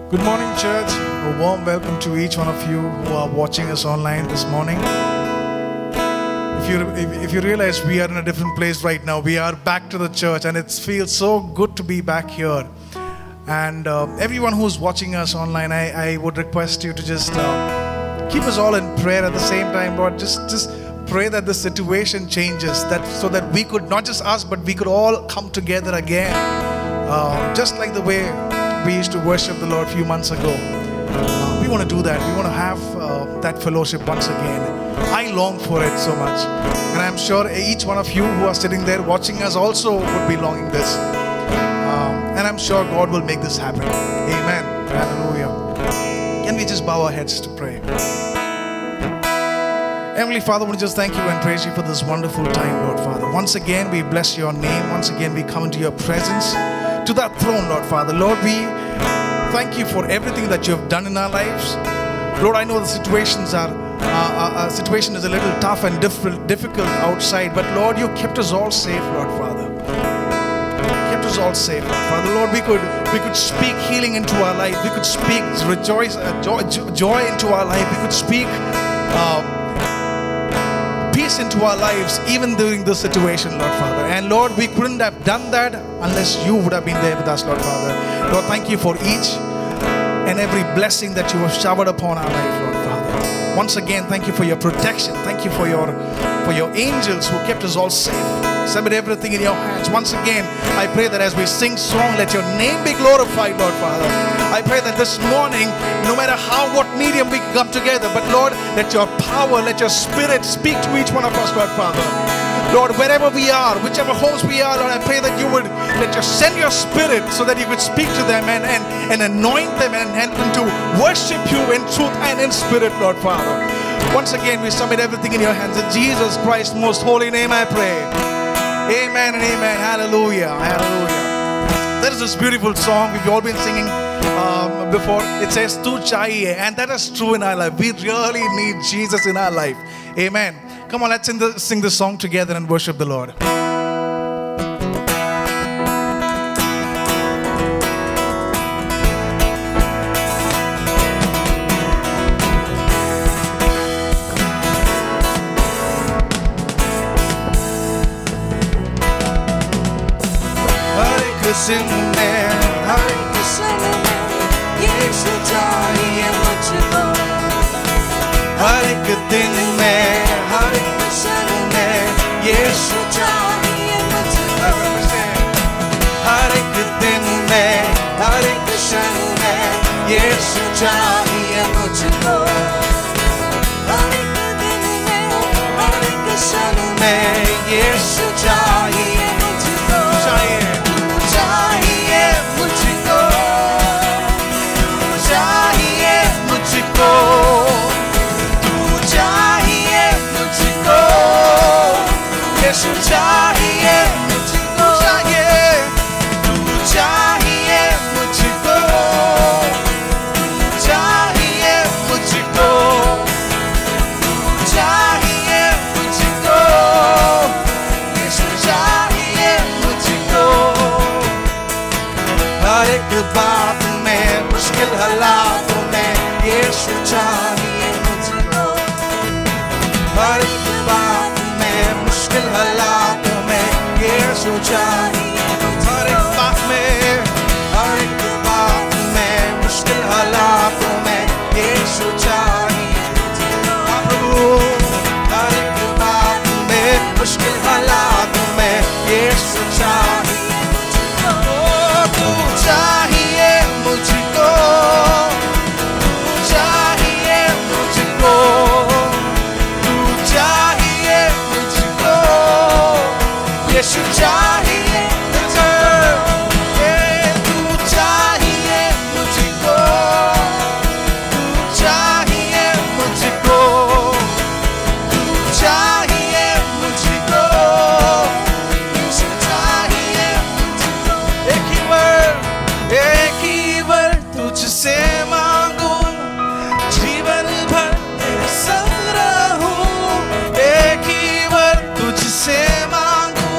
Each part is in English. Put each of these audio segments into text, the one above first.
Good morning, church. A warm welcome to each one of you who are watching us online this morning. If you realize we are in a different place right now, we are back to the church, and it feels so good to be back here. And everyone who's watching us online, I would request you to just keep us all in prayer at the same time, Lord. Just pray that the situation changes, so that we could, not just us, but we could all come together again, just like the way we used to worship the Lord a few months ago. We want to do that. We want to have that fellowship once again. I long for it so much, and I'm sure each one of you who are sitting there watching us also would be longing this, and I'm sure God will make this happen. Amen. Hallelujah. Can we just bow our heads to pray? Heavenly Father, we just thank you and praise you for this wonderful time, Lord Father. Once again, we bless your name. Once again, we come into your presence, to that throne, Lord Father. Lord, we thank you for everything that you have done in our lives. Lord, I know the situation is a little tough and difficult outside, but Lord, you kept us all safe, Lord Father. Kept us all safe, Lord Father. Lord, we could speak healing into our life. We could speak joy into our life. We could speak peace into our lives, even during this situation, Lord Father. And Lord, we couldn't have done that unless you would have been there with us, Lord Father. Lord, thank you for each and every blessing that you have showered upon our life, Lord Father. Once again, thank you for your protection. Thank you for your angels who kept us all safe. Submit everything in your hands. Once again, I pray that as we sing song, let your name be glorified, Lord Father. I pray that this morning, no matter what medium we come together, but Lord, let your power, let your spirit speak to each one of us, Lord Father. Lord, wherever we are, whichever homes we are, Lord, I pray that you would send your spirit so that you could speak to them and anoint them and help them to worship you in truth and in spirit, Lord Father. Once again, we submit everything in your hands. In Jesus Christ's most holy name I pray. Amen and amen. Hallelujah. Hallelujah. There is this beautiful song we've all been singing before. It says, Tu chahiye. And that is true in our life. We really need Jesus in our life. Amen. Come on, let's sing this song together and worship the Lord. Hare Krishna Yeshu chahiye mujhko हर एक दिन में Hare Krishna Yeshu chahiye mujhko हर एक दिन में Hare Krishna Yeshu chahiye mujhko Hare ek din mein Hare Krishna Yeshu chahiye mujhko यीशु चाहिए मुझको, तू चाहिए मुझको, चाहिए मुझको, चाहिए मुझको, यीशु चाहिए मुझको। हर एक बात में, मुश्किल हालातों में यीशु चाहिए मुझको। हर एक बात मुश्किल हालातों में यीशु चाहिए। हर एक बात में, हर एक बात में, मुश्किल हालातों में यीशु चाहिए। प्रभु, हर एक बात में, मुश्किल हालातों में यीशु चाहिए। तू चाहिए मुझको, तू चाहिए मुझको, यीशु चाहिए मुझको, तू चाहिए मुझको, तू चाहिए मुझको, तू चाहिए मुझको, यीशु चाहिए मुझको। एक ही बार तुझसे मांगू, जीवन भर तेरे संग रहूं। एक ही बार तुझसे मांगू,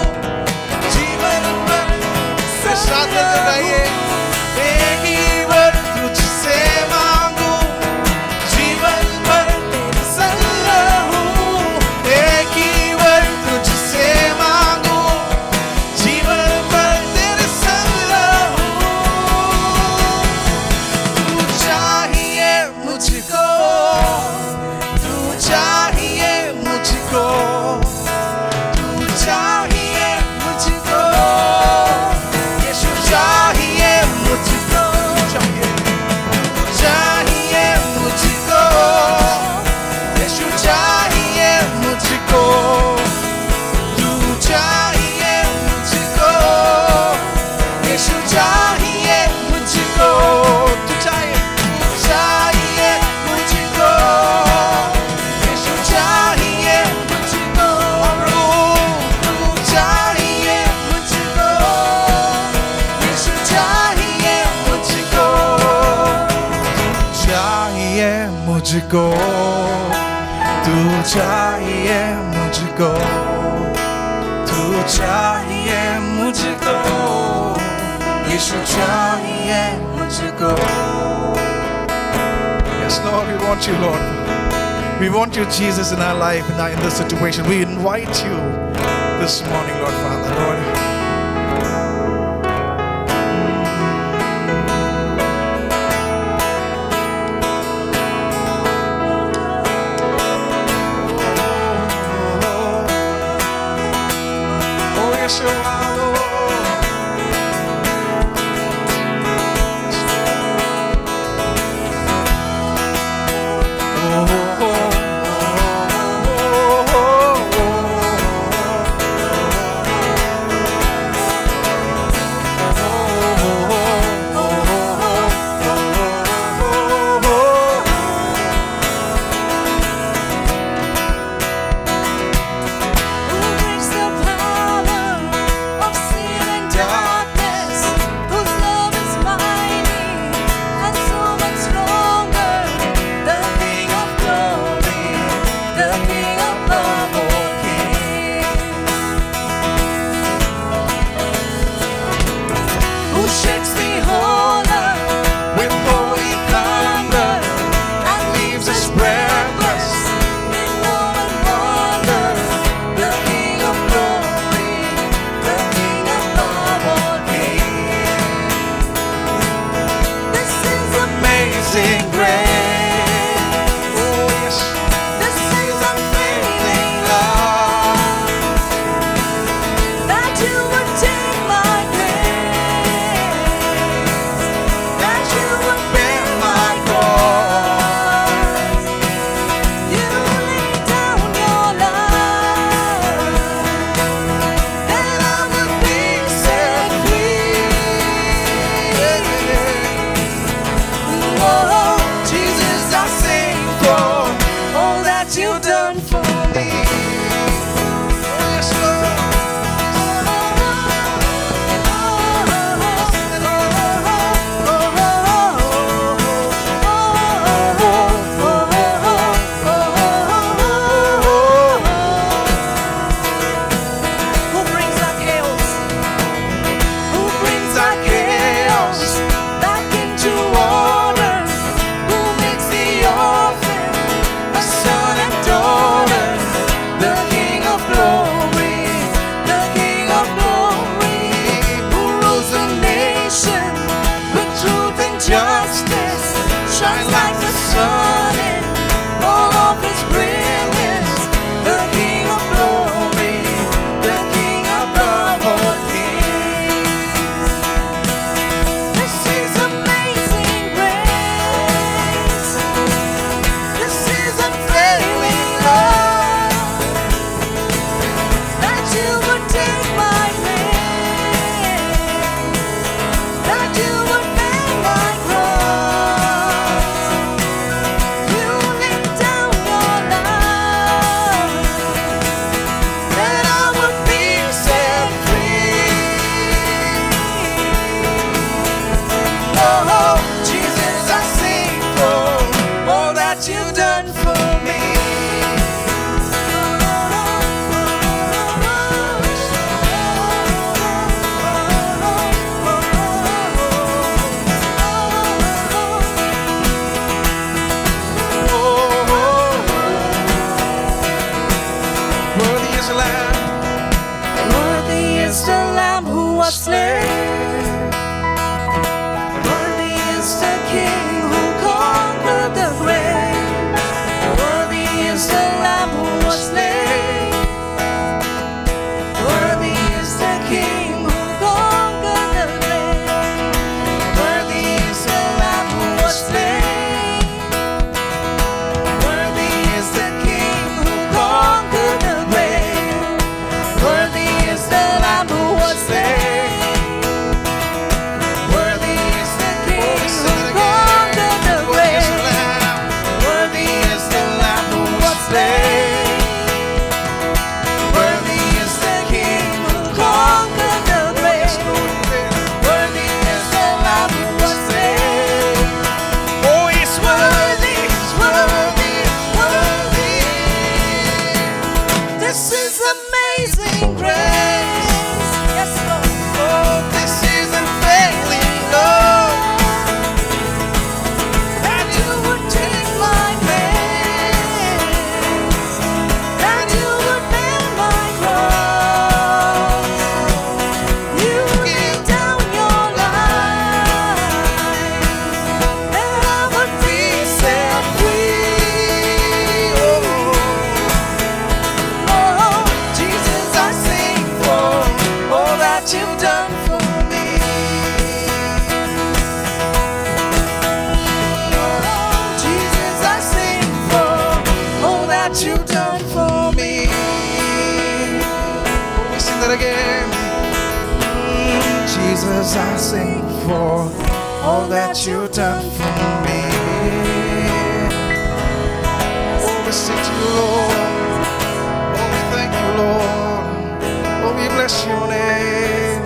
मुझको, तू चाहिए मुझको, तू चाहिए मुझको, यीशु चाहिए मुझको. Yes, Lord, we want you, Lord. We want you, Jesus, in our life, in this situation. We invite you this morning, Lord Father, Lord. Oh, yes, you are, Lord. you've done for me. Oh, Jesus, I sing for all that you've done for me. We sing that again. Jesus, I sing for all that you've done for me. Oh, we sing to you, Lord. Oh, we thank you, Lord. Oh, we bless your name.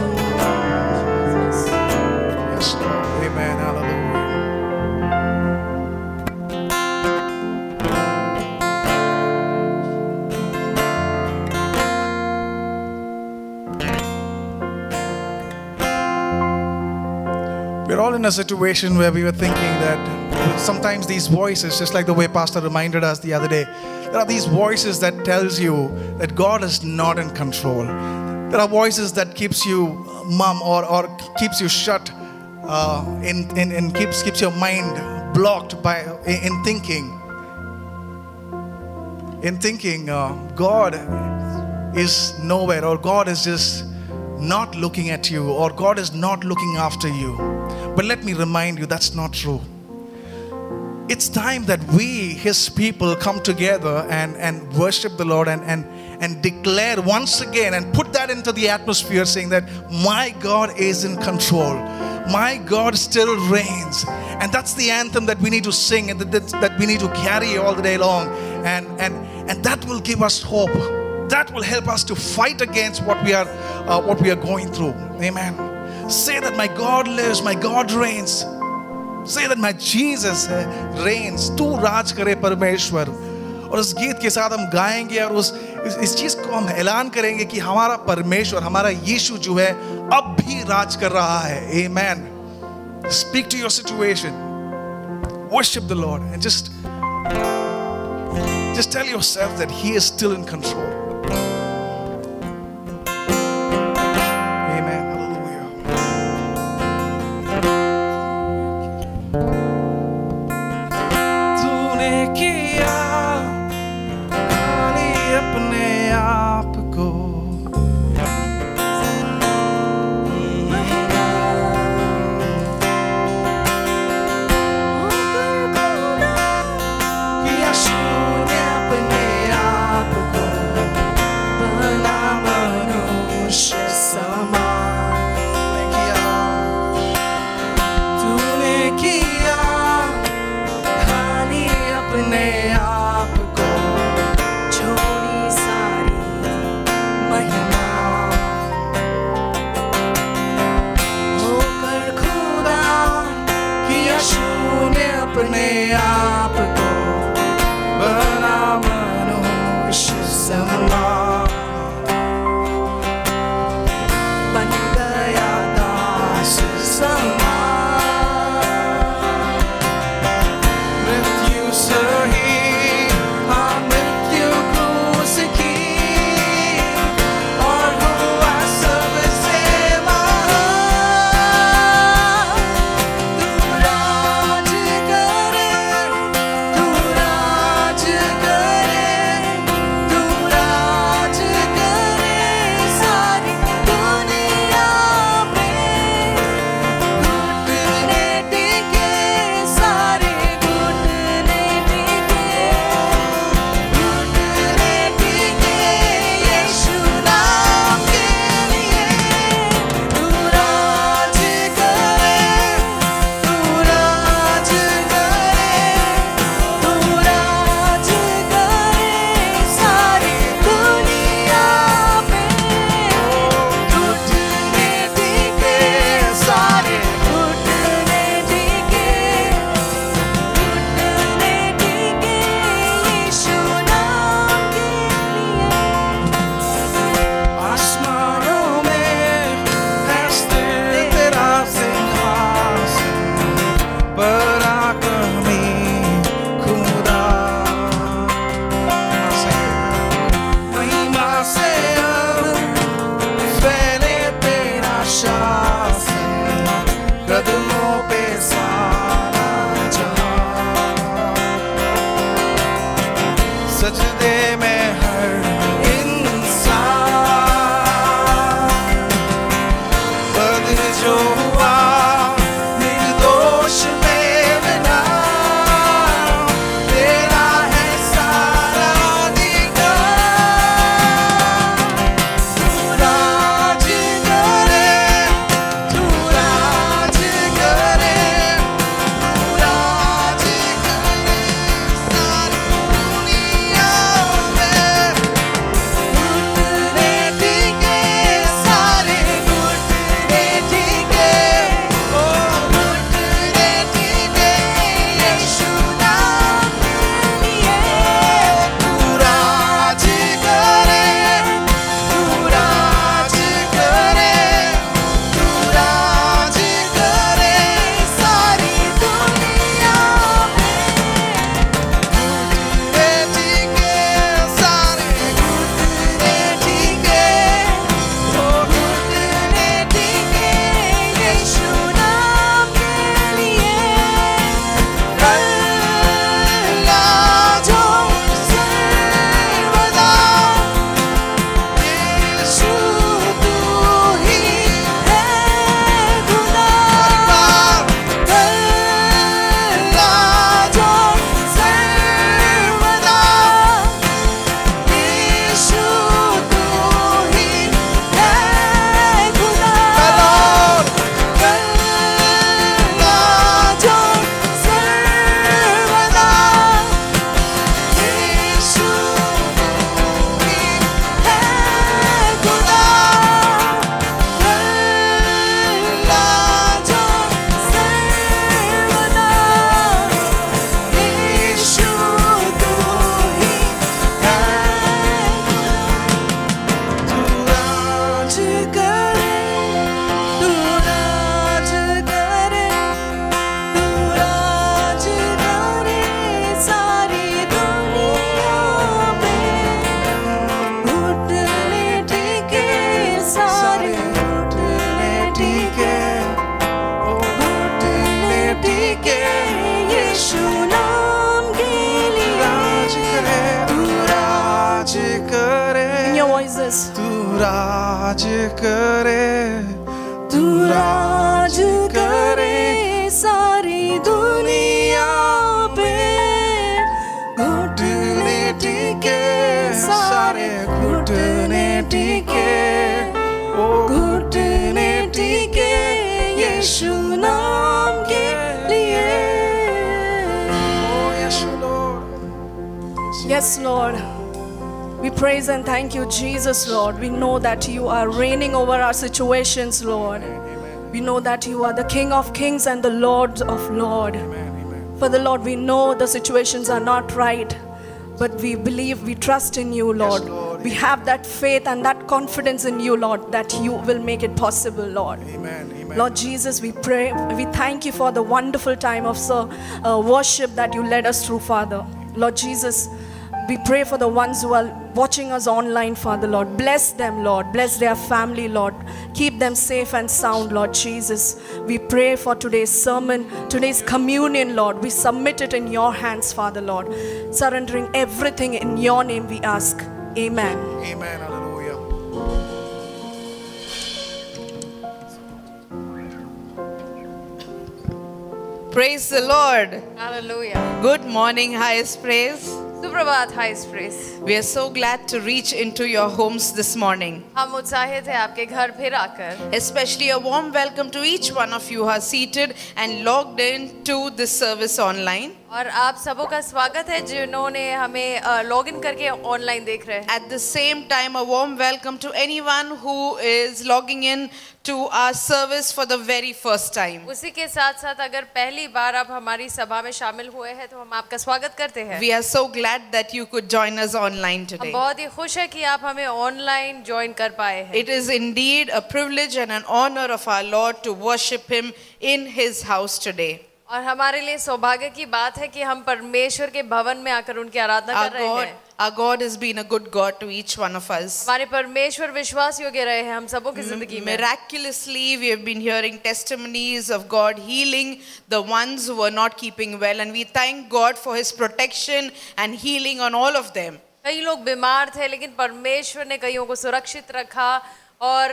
Yes, Lord. Amen. Hallelujah. We're all in a situation where we were thinking that sometimes these voices, just like the way Pastor reminded us the other day, there are these voices that tells you that God is not in control. There are voices that keeps you mum or keeps you shut and keeps your mind blocked by in thinking. God is nowhere, or God is just not looking at you, or God is not looking after you. But let me remind you, that's not true. It's time that we, His people, come together and worship the Lord and declare once again and put that into the atmosphere, saying that my God is in control. My God still reigns. And that's the anthem that we need to sing and that we need to carry all the day long. And that will give us hope. That will help us to fight against what we are going through. Amen. Say that my God lives, my God reigns. Say that my Jesus reigns. तू राज करे परमेश्वर. और उस गीत के साथ हम गाएंगे और इस चीज को हम ऐलान करेंगे कि हमारा परमेश्वर, हमारा यीशु जो है अब भी राज कर रहा है. Amen. Speak to your situation. Worship the Lord and just tell yourself that He is still in control. जो हुआ निर्दोष मेरे नाम, तेरा है सारा अधिकार। तू राज करे, तू राज करे, तू राज करे सारी दुनिया में। घुटने टिके सारे, घुटने टिके, ओ घुटने टिके यीशु नाम के लिए। तू राज करे, तू राज करे, तू राज करे सारी दुनिया में। घुटने टिके सारे, घुटने टिके, ओ घुटने टिके यीशु नाम के लिए। कल्ला जो सर्वदा, यीशु तू ही है खुदा। कल्ला जो सर्वदा, यीशु तू ही है खुदा। कल्ला जो सर्वदा, यीशु तू ही है खुदा। कल्ला जो सर्वदा, यीशु तू ही है। तू राज करे, तू राज करे, तू राज करे सारी दुनिया में। घुटने टिके सारे, घुटने टिके, ओ घुटने टिके यीशु नाम के लिए। राज करे, तू राज करे, in your voices, तू राज करे, तू राज करे सारी दुनिया पे। घुटने टिके सारे, घुटने टिके, ओ घुटने टिके यीशु नाम के लिए। Oh yes Lord, Yes, Lord. We praise and thank you, Jesus, Lord. We know that you are reigning over our situations, Lord. We know that you are the King of Kings and the Lord of Lords. For the Lord, we know the situations are not right, but we believe, we trust in you, Lord. Lord. We have that faith and that confidence in you, Lord, that you will make it possible, Lord. Amen. Amen. Lord Jesus, we pray, we thank you for the wonderful time of worship that you led us through, Father. Lord Jesus, we pray for the ones who are watching us online, Father, Lord. Bless them, Lord. Bless their family, Lord. Keep them safe and sound, Lord Jesus. We pray for today's sermon, today's communion, Lord. We submit it in your hands, Father, Lord. Surrendering everything in your name, we ask. Amen. Amen. Hallelujah. Praise the Lord. Hallelujah. Good morning, highest praise. सुप्रभात, highest praise. We are so glad to reach into your homes this morning. हम उत्साहित हैं आपके घर फिर आकर. Especially a warm welcome to each one of you who are seated and logged in to this service online. और आप सबों का स्वागत है जिन्होंने हमें लॉग इन करके ऑनलाइन देख रहे हैं. At the same time, a warm welcome to anyone who is logging in to our service for the very first time. उसी के साथ साथ अगर पहली बार आप हमारी सभा में शामिल हुए हैं तो हम आपका स्वागत करते हैं. We are so glad that you could join us online हम today. बहुत ही खुश है कि आप हमें ऑनलाइन ज्वाइन कर पाए हैं. It is indeed a privilege and an honor of our Lord to worship Him in His house today. और हमारे लिए सौभाग्य की बात है कि हम परमेश्वर के भवन में आकर उनकी आराधना कर रहे हैं. Our God has been a good God to each one of us. हमारे परमेश्वर विश्वास योग्य रहे हैं हम सबों की जिंदगी में. Miraculously, we have been hearing testimonies of God healing the ones who were not keeping well, and we thank God for His protection and healing on all of them. कई लोग बीमार थे लेकिन परमेश्वर ने कईयों को सुरक्षित रखा और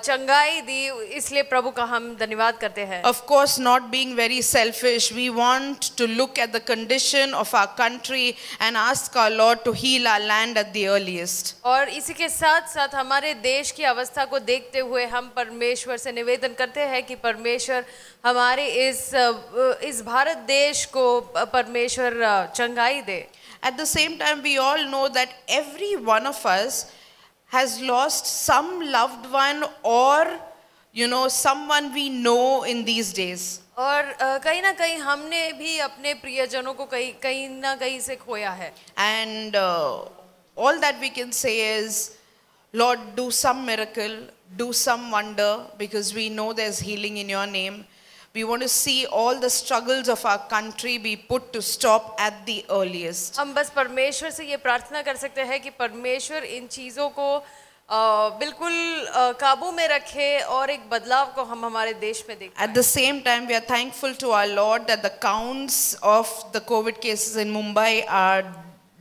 चंगाई दी, इसलिए प्रभु का हम धन्यवाद करते हैं। Of course, not being very selfish, we want to look at the condition of our country and ask our Lord to heal our land at the earliest. और इसी के साथ साथ हमारे देश की अवस्था को देखते हुए हम परमेश्वर से निवेदन करते हैं कि परमेश्वर हमारे इस भारत देश को परमेश्वर चंगाई दे। At the same time, we all know that every one of us has lost some loved one or someone we know in these days. और कहीं ना कहीं हमने भी अपने प्रियजनों को कहीं ना कहीं से खोया है। And all that we can say is, Lord, do some miracle, do some wonder, because we know there's healing in your name. We want to see all the struggles of our country be put to stop at the earliest. हम बस परमेश्वर से ये प्रार्थना कर सकते हैं कि परमेश्वर इन चीज़ों को बिल्कुल काबू में रखे और एक बदलाव को हम हमारे देश में देखें। At the same time, we are thankful to our Lord that the counts of the COVID cases in Mumbai are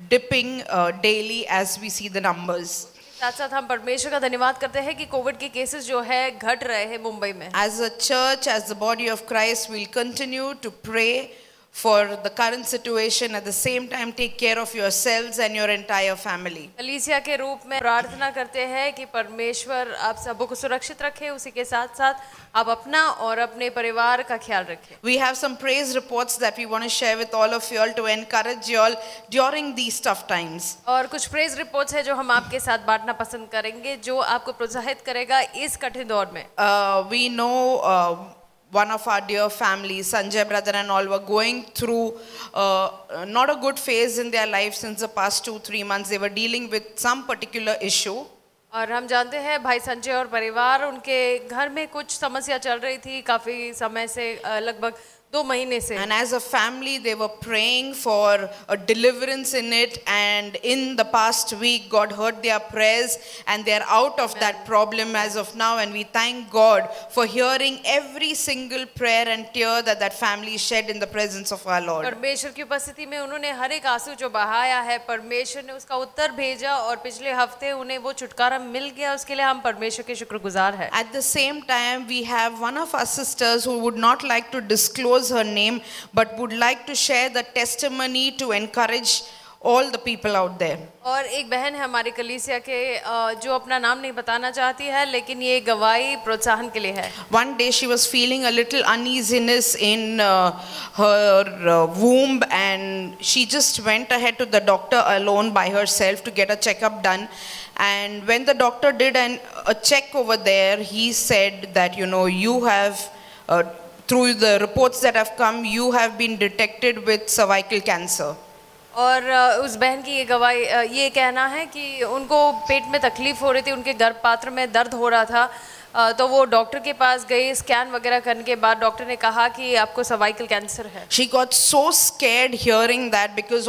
dipping daily as we see the numbers. साथ साथ हम परमेश्वर का धन्यवाद करते हैं कि कोविड के केसेस जो है घट रहे हैं मुंबई में। As a church, as the body of Christ, we'll continue to pray for the current situation. At the same time, take care of yourselves and your entire family. कलीसिया के रूप में प्रार्थना करते हैं कि परमेश्वर आप सबको को सुरक्षित रखे, उसी के साथ साथ आप अपना और अपने परिवार का ख्याल रखें। We have some praise reports that we want to share with all of you all to encourage you all during these tough times. और कुछ प्रेज रिपोर्ट्स है जो हम आपके साथ बांटना पसंद करेंगे, जो आपको प्रोत्साहित करेगा इस कठिन दौर में। We know one of our dear families, Sanjay brother and all, were going through not a good phase in their life since the past 2-3 months. They were dealing with some particular issue. और हम जानते हैं भाई संजय और परिवार, उनके घर में कुछ समस्या चल रही थी काफ़ी समय से, लगभग 2 महीने से। And as a family, they were praying for a deliverance in it. And in the past week, God heard their prayers, and they are out of that problem as of now. And we thank God for hearing every single prayer and tear that that family shed in the presence of our Lord. परमेश्वर की उपस्थिति में उन्होंने हर एक आंसू जो बहाया है, परमेश्वर ने उसका उत्तर भेजा और पिछले हफ्ते उन्हें वो छुटकारा मिल गया। उसके लिए हम परमेश्वर के शुक्रगुजार हैं। At the same time, we have one of our sisters who would not like to disclose her name, but would like to share the testimony to encourage all the people out there. और एक बहन है हमारी कलीसिया के जो अपना नाम नहीं बताना चाहती है, लेकिन ये गवाही प्रोत्साहन के लिए है। One day she was feeling a little uneasiness in her womb, and she just went ahead to the doctor alone by herself to get a checkup done. And when the doctor did a check over there, he said that you have through the reports that have come, you have been detected with cervical cancer. और उस बहन की ये गवाही ये कहना है कि उनको पेट में तकलीफ हो रही थी, उनके गर्भपात्र में दर्द हो रहा था, तो वो डॉक्टर के पास गई। स्कैन वगैरह करने के बाद डॉक्टर ने कहा कि आपको सर्वाइकल कैंसर है। She got so scared hearing that, because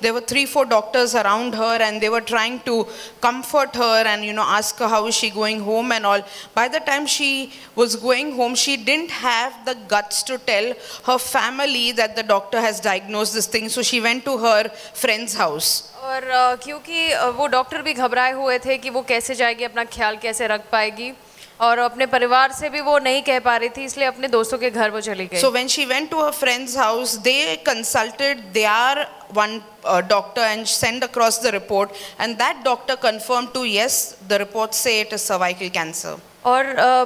there were 3-4 doctors around her, and they were trying to comfort her and ask her how is she going home and all. By the time she was going home, she didn't have the guts to tell her family that the doctor has diagnosed this thing. So she went to her friend's house. और क्योंकि वो doctor भी घबराए हुए थे कि वो कैसे जाएगी, अपना ख्याल कैसे रख पाएगी, और अपने परिवार से भी वो नहीं कह पा रही थी, इसलिए अपने दोस्तों के घर वो चली गई। So when she went to her friend's house, they consulted their one doctor and sent across the report, and that doctor confirmed to yes, the reports say it is cervical cancer. और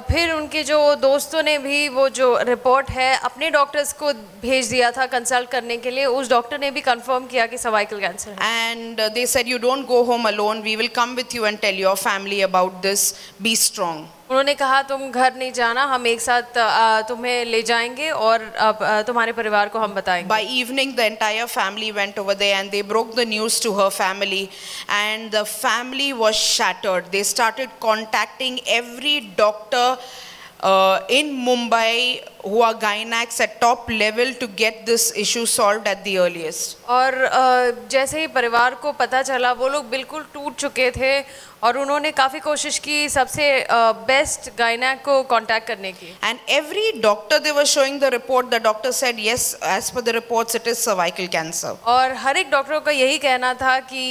फिर उनके जो दोस्तों ने भी वो जो report है अपने डॉक्टर्स को भेज दिया था कंसल्ट करने के लिए। उस डॉक्टर ने भी कंफर्म किया कि सर्वाइकल कैंसर है। And they said, you don't go home alone, we will come with you and tell your family about this, be strong. उन्होंने कहा तुम घर नहीं जाना, हम एक साथ तुम्हें ले जाएंगे और तुम्हारे परिवार को हम बताएंगे। By evening, the entire family went over there and they broke the news to her family, and the family was shattered. They started contacting every doctor in Mumbai who are gynacs at top level to get this issue solved at the earliest. और जैसे ही परिवार को पता चला, वो लोग बिल्कुल टूट चुके थे और उन्होंने काफ़ी कोशिश की सबसे बेस्ट गायनेक को कांटेक्ट करने की. And every doctor they were showing the report, the doctor said yes, as per the reports it is cervical cancer. और हर एक डॉक्टरों का यही कहना था कि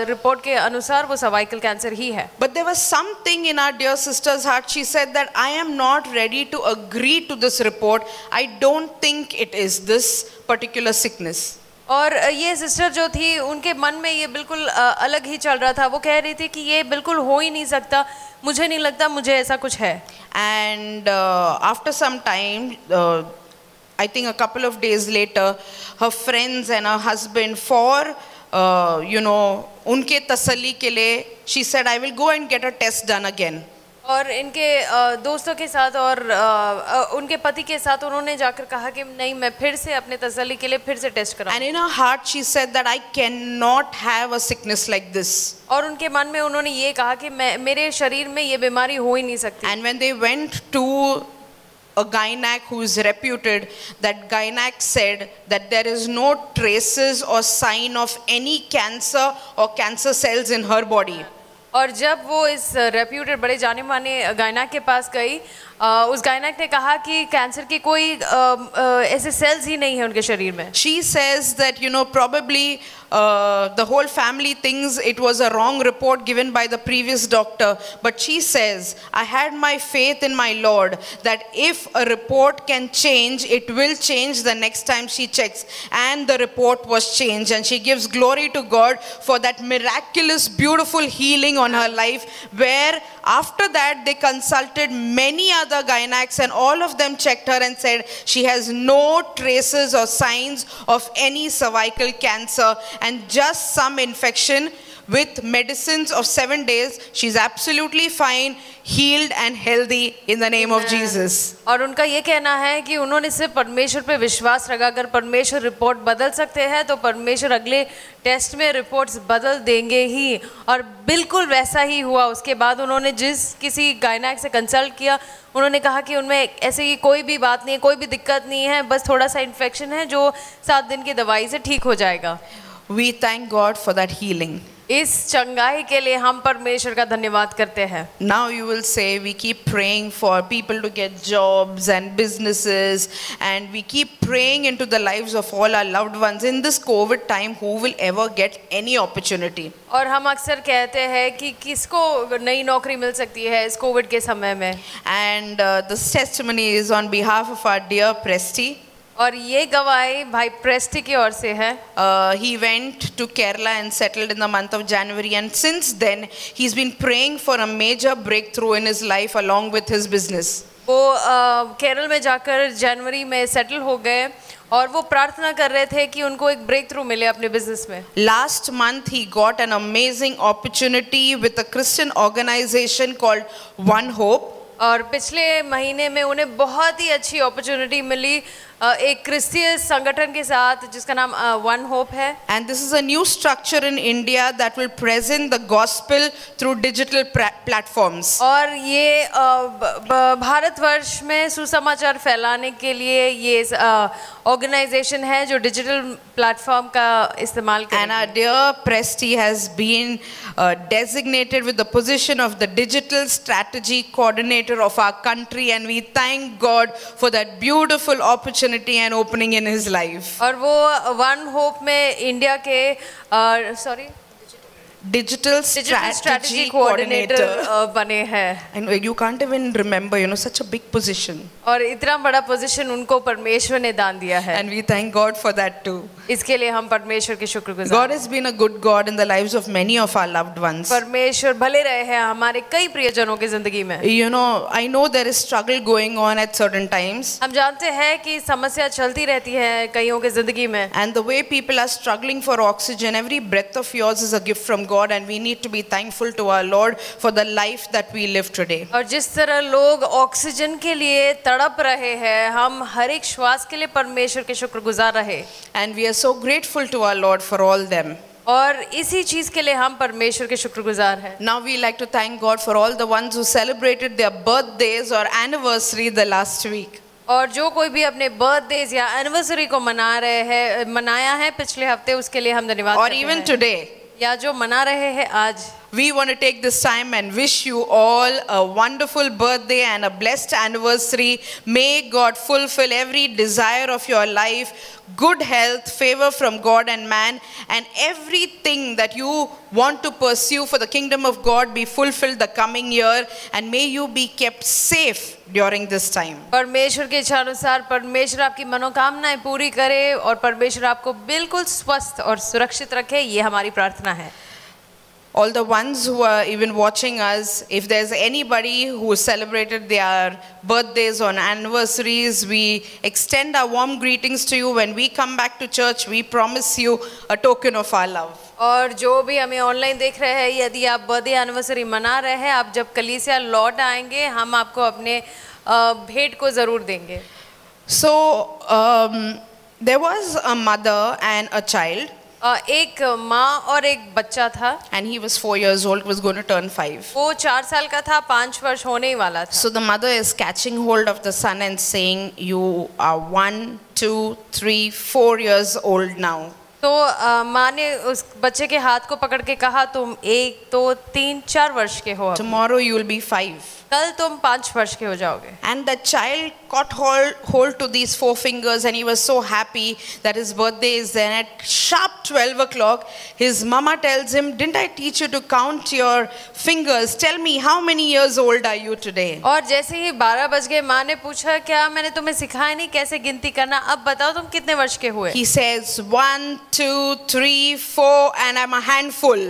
रिपोर्ट के अनुसार वो सर्वाइकल कैंसर ही है. But there was something in our dear sister's heart. She said that I am not ready to agree to this report. I don't think it is this particular sickness. और ये sister जो थी उनके मन में ये बिल्कुल अलग ही चल रहा था. वो कह रही थी कि ये बिल्कुल हो ही नहीं सकता, मुझे नहीं लगता मुझे ऐसा कुछ है. And after some time, I think a couple of days later, her friends and her husband, for उनके तसल्ली के लिए, she said, I will go and get a test done again. और इनके दोस्तों के साथ और उनके पति के साथ उन्होंने जाकर कहा कि नहीं, मैं फिर से अपने तसल्ली के लिए फिर से test कराऊं. And in her heart she said that I cannot have a sickness like this. और उनके मन में उन्होंने ये कहा कि मेरे शरीर में ये बीमारी हो ही नहीं सकती. And when they went to a gynac who is reputed, that gynac said that there is no traces or sign of any cancer or cancer cells in her body. और जब वो इस रेप्यूटेड बड़े जाने माने गायनेक के पास गई, उस गायनेक ने कहा कि कैंसर की कोई ऐसे सेल्स ही नहीं है उनके शरीर में. She says that probably the whole family thinks it was a wrong report given by the previous doctor, but she says, I had my faith in my Lord that if a report can change, it will change the next time she checks. And the report was changed, and she gives glory to God for that miraculous, beautiful healing on her life, where after that they consulted many other gynacs and all of them checked her and said she has no traces or signs of any cervical cancer and just some infection. With medicines of 7 days, she's absolutely fine, healed and healthy in the name of Jesus. और उनका ये कहना है कि उन्होंने सिर्फ परमेश्वर पे विश्वास रखा. अगर परमेश्वर रिपोर्ट बदल सकते हैं तो परमेश्वर अगले टेस्ट में रिपोर्ट्स बदल देंगे ही. और बिल्कुल वैसा ही हुआ. उसके बाद उन्होंने जिस किसी गायनेक से कंसल्ट किया, उन्होंने कहा कि उनमें ऐसे की कोई भी बात नहीं है, कोई भी दिक्कत नहीं है, बस थोड़ा सा इन्फेक्शन है जो 7 दिन की दवाई से ठीक हो जाएगा. We thank God for that healing. इस चंगाई के लिए हम परमेश्वर का धन्यवाद करते हैं. Now you will say we keep praying for people to get jobs and businesses, and we keep praying into the lives of all our loved ones in this COVID time. Who will ever get any opportunity? और हम अक्सर कहते हैं कि किसको नई नौकरी मिल सकती है इस कोविड के समय में. And this testimony is on behalf of our dear Presti. और ये गवाही भाई प्रेस्टी की ओर से है. He went to Kerala and settled in the month of January, and since then he's been praying for a major breakthrough in his life along with his business. वो केरल में जाकर जनवरी में सेटल हो गए और वो प्रार्थना कर रहे थे कि उनको एक ब्रेक थ्रू मिले अपने बिजनेस में. Last month he got an amazing opportunity with a Christian organization called One Hope. और पिछले महीने में उन्हें बहुत ही अच्छी अपॉर्चुनिटी मिली एक क्रिश्चियन संगठन के साथ जिसका नाम वन होप है. And this is a new structure in India that will present the gospel through digital platforms. और ये भारतवर्ष में सुसमाचार फैलाने के लिए ये ऑर्गेनाइजेशन है जो डिजिटल प्लेटफॉर्म का इस्तेमाल करेगी. And our dear Presti has been designated with the position of the digital strategy coordinator of our country, and we thank God for that beautiful opportunity and opening in his life. और वो one hope में India के digital strategy coordinator बने हैं. And you can't even remember, such a big position. और इतना बड़ा position उनको परमेश्वर ने दान दिया है. And we thank God for that too. इसके लिए हम परमेश्वर के शुक्रगुजार. God has been a good God in the lives of many of our loved ones. परमेश्वर भले रहे हैं हमारे कई प्रियजनों की जिंदगी में. I know there is struggle going on at certain times. हम जानते हैं कि समस्या चलती रहती है कईयों की जिंदगी में. And the way people are struggling for oxygen, every breath of yours is a gift from God, and we need to be thankful to our Lord for the life that we live today. और जिस तरह लोग oxygen के लिए तड़प रहे हैं, हम हर एक श्वास के लिए परमेश्वर के शुक्रगुजार रहे. And we are so grateful to our Lord for all them. और इसी चीज के लिए हम परमेश्वर के शुक्रगुजार हैं. Now we like to thank God for all the ones who celebrated their birthdays or anniversary the last week. और जो कोई भी अपने बर्थडेज या एनिवर्सरी को मनाया है पिछले हफ्ते, उसके लिए हम धन्यवाद Or करते even हैं. today. या जो मना रहे हैं आज. we want to take this time and wish you all a wonderful birthday and a blessed anniversary. May God fulfill every desire of your life, good health, favor from God and man, and everything that you want to pursue for the kingdom of God be fulfilled the coming year, and may you be kept safe during this time. परमेश्वर के इच्छा अनुसार परमेश्वर आपकी मनोकामनाएं पूरी करे और परमेश्वर आपको बिल्कुल स्वस्थ और सुरक्षित रखे, ये हमारी प्रार्थना है. All the ones who are even watching us, if there's anybody who celebrated their birthdays or anniversaries, we extend our warm greetings to you. When we come back to church, we promise you a token of our love. और जो भी हमें online देख रहे हैं, यदि आप birthday anniversary मना रहे हैं, आप जब कलीसिया लौट आएंगे, हम आपको अपने भेंट को ज़रूर देंगे. So, there was a mother and a child. एक माँ और एक बच्चा था. And he was 4 years old, was going to turn 5. वो 4 साल का था, 5 वर्ष होने ही वाला था. So the mother is catching hold of the son and saying, you are 1, 2, 3, 4 years old now. तो माँ ने उस बच्चे के हाथ को पकड़ के कहा, तुम 1, 2, 3, 4 वर्ष के हो. Tomorrow you will be 5. कल तुम 5 वर्ष के हो जाओगे. And the child caught hold to these 4 fingers, and he was so happy that his birthday is then. At sharp 12 o'clock, his mama tells him, didn't I teach you to count your fingers? Tell me, how many years old are you today? और जैसे ही 12 बज गए, माँ ने पूछा, क्या मैंने तुम्हें सिखाया नहीं कैसे गिनती करना? अब बताओ तुम कितने वर्ष के हुए? He says 1, 2, 3, 4, and I'm a handful.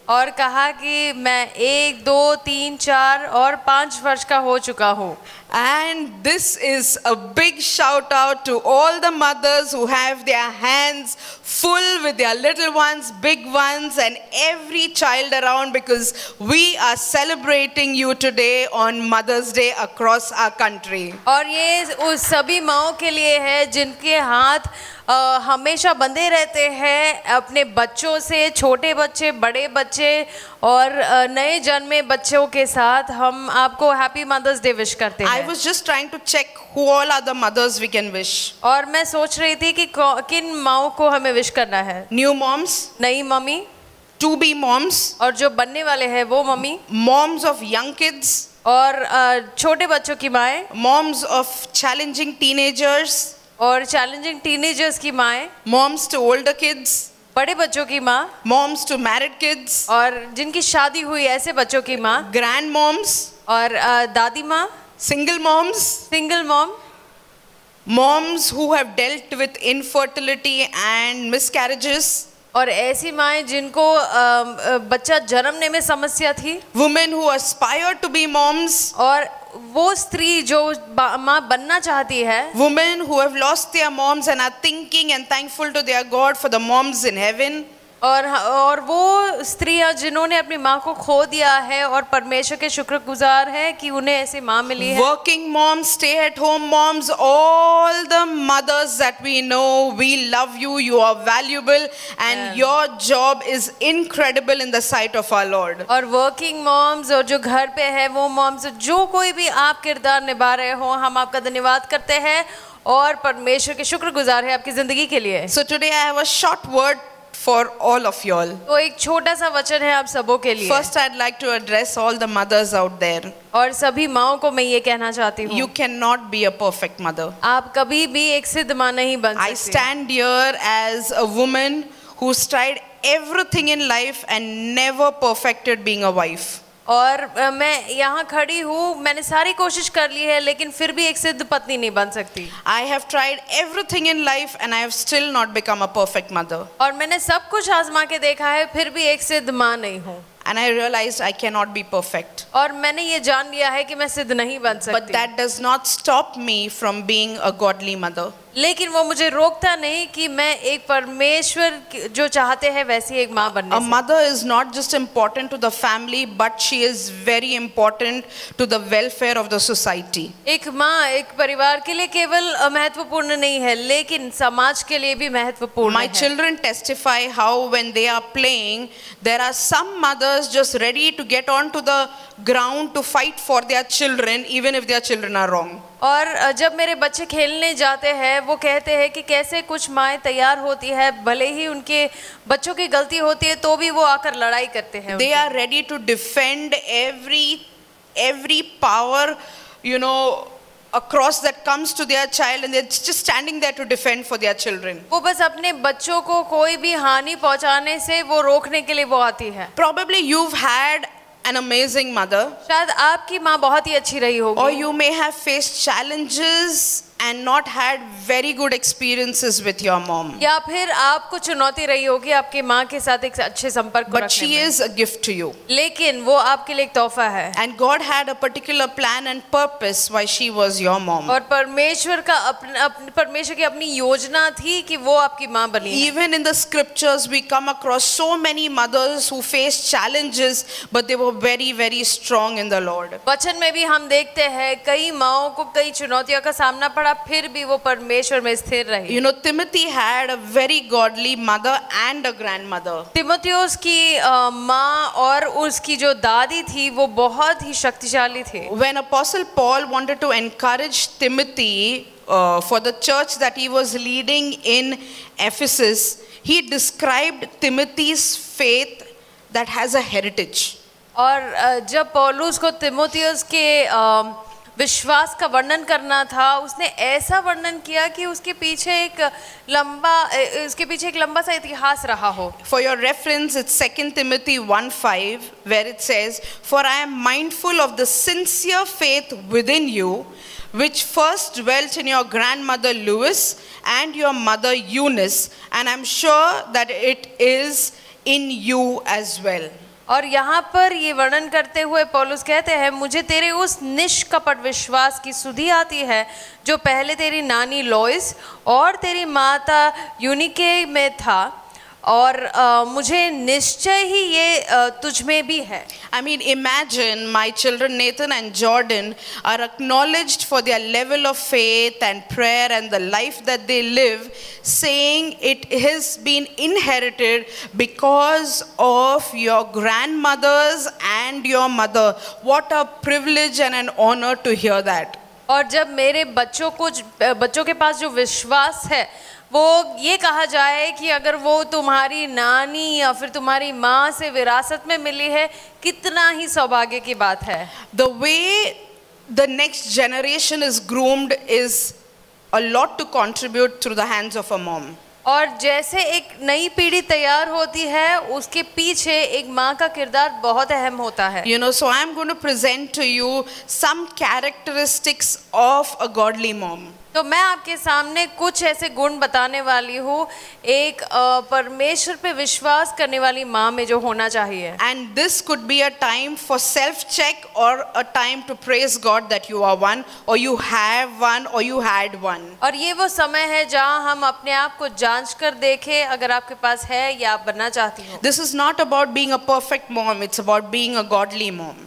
और कहा कि मैं 1, 2, 3, 4 और 5 वर्ष का हो चुका हूँ. And this is a big shout out to all the mothers who have their hands full with their little ones, big ones, and every child around, because we are celebrating you today on Mother's Day across our country. और ये उस सभी माँओं के लिए है जिनके हाथ हमेशा बंधे रहते हैं अपने बच्चों से, छोटे बच्चे, बड़े बच्चे और नए जन्मे बच्चों के साथ. हम आपको हैप्पी मदर्स डे विश करते हैं. I was just trying to check who all are the mothers we can wish. और मैं सोच रही थी कि किन माँओं को हमें विश करना है. New moms, नई मम्मी, to be moms, और जो बनने वाले हैं वो mummy, moms of young kids, और छोटे बच्चों की माएँ, moms of challenging teenagers, और चैलेंजिंग टीनेजर्स की माएँ, moms to older kids, बड़े बच्चों की माँ, moms to married kids, और जिनकी शादी हुई ऐसे बच्चों की माँ, grand moms, और दादी माँ, single moms, single mom, moms who have dealt with infertility and miscarriages, और ऐसी माएँ जिनको बच्चा जन्मने में समस्या थी, women who aspire to be moms, और वो स्त्री जो माँ बनना चाहती है, women who have lost their moms and are thinking and thankful to their God for the moms in heaven, और वो स्त्रियां जिन्होंने अपनी माँ को खो दिया है और परमेश्वर के शुक्रगुजार है कि उन्हें ऐसी माँ मिली है. working moms, stay at home moms, all the mothers that we know, we love you, you are valuable, and your job is incredible in the sight of our Lord. और वर्किंग मॉम्स और जो घर पे है वो moms, जो कोई भी आप किरदार निभा रहे हो, हम आपका धन्यवाद करते हैं और परमेश्वर के शुक्रगुजार है आपकी जिंदगी के लिए. So today I have a short word for all of you all. तो एक छोटा सा वचन है आप सबों के लिए. First, I'd like to address all the mothers out there. और सभी माँओं को मैं ये कहना चाहती हूँ, You cannot be a perfect mother. आप कभी भी एक सिद्ध माँ नहीं बन I सकती. stand here as a woman who's tried everything in life and never perfected being a wife. और मैं यहाँ खड़ी हूँ, मैंने सारी कोशिश कर ली है लेकिन फिर भी एक सिद्ध पत्नी नहीं बन सकती. I have tried everything in life and I have still not become a perfect mother. और मैंने सब कुछ आजमा के देखा है, फिर भी एक सिद्ध माँ नहीं हूँ. And I realized I cannot be perfect. और मैंने ये जान लिया है कि मैं सिद्ध नहीं बन सकती. But that does not stop me from being a godly mother. लेकिन वो मुझे रोकता नहीं कि मैं एक परमेश्वर जो चाहते हैं वैसी एक माँ बनने A से. mother is not just important to the family, but she is very important to the welfare of the society. एक माँ एक परिवार के लिए केवल महत्वपूर्ण नहीं है, लेकिन समाज के लिए भी महत्वपूर्ण My है. children testify how when they are playing, there are some mothers just ready to get onto the ground to fight for their children, even if their children are wrong. और जब मेरे बच्चे खेलने जाते हैं वो कहते हैं कि कैसे कुछ माएँ तैयार होती है, भले ही उनके बच्चों की गलती होती है तो भी वो आकर लड़ाई करते हैं। They are ready to defend every power, you know, across that comes to their child, and they're just standing there to defend for their children. वो बस अपने बच्चों को कोई भी हानि पहुंचाने से वो रोकने के लिए वो आती है। Probably you've had an amazing mother, शायद आपकी माँ बहुत ही अच्छी रही or होगी, you may have faced challenges and not had very good experiences with your mom. या फिर आपको चुनौती रही होगी आपकी माँ के साथ एक अच्छे संपर्क को But रखने she में। is a gift to you. लेकिन वो आपके लिए एक तोहफा है। And God had a particular plan and purpose why she was your mom. और परमेश्वर की अपनी योजना थी कि वो आपकी माँ बनी है। Even in the scriptures we come across so many mothers who faced challenges but they were very, very strong in the Lord. वचन में भी हम देखते हैं कई माँओं को कई चुनौतियों का सामना पड़ा, फिर भी वो परमेश्वर में स्थिर रही। You know, Timothy had a very godly mother and a grandmother. तिमोथियुस की माँ और उसकी जो दादी थी वो बहुत ही शक्तिशाली थी। When Apostle Paul wanted to encourage Timothy for the church that he was leading in Ephesus, he described Timothy's faith that has a heritage. और जब पौलुस को तिमोथियुस के विश्वास का वर्णन करना था, उसने ऐसा वर्णन किया कि उसके पीछे एक लंबा सा इतिहास रहा हो। For your reference, it's 2 Timothy 1:5, where it says, "For I am mindful of the sincere faith within you, which first dwelt in your grandmother Lois and your mother Eunice, and I'm sure that it is in you as well." और यहाँ पर ये वर्णन करते हुए पौलुस कहते हैं, मुझे तेरे उस निष्कपट विश्वास की सुधि आती है जो पहले तेरी नानी लोइस और तेरी माता यूनिके में था, और मुझे निश्चय ही ये तुझ में भी है। I mean, imagine my children Nathan and Jordan are acknowledged for their level of faith and prayer and the life that they live, saying it has been inherited because of your grandmothers and your mother. What a privilege and an honor to hear that. और जब मेरे बच्चों के पास जो विश्वास है वो ये कहा जाए कि अगर वो तुम्हारी नानी या फिर तुम्हारी माँ से विरासत में मिली है, कितना ही सौभाग्य की बात है। The way the next generation is groomed is a lot to contribute through the hands of a mom. और जैसे एक नई पीढ़ी तैयार होती है उसके पीछे एक माँ का किरदार बहुत अहम होता है। You know, so I'm going to present to you some characteristics of a godly mom. तो मैं आपके सामने कुछ ऐसे गुण बताने वाली हूँ एक परमेश्वर पे विश्वास करने वाली माँ में जो होना चाहिए। And this could be a time for self-check or a time to praise God that you are one, or you have one, or you had one. और ये वो समय है जहाँ हम अपने आप को जांच कर देखें अगर आपके पास है या आप बनना चाहती हो। This is not about being a perfect mom, it's about being a godly mom.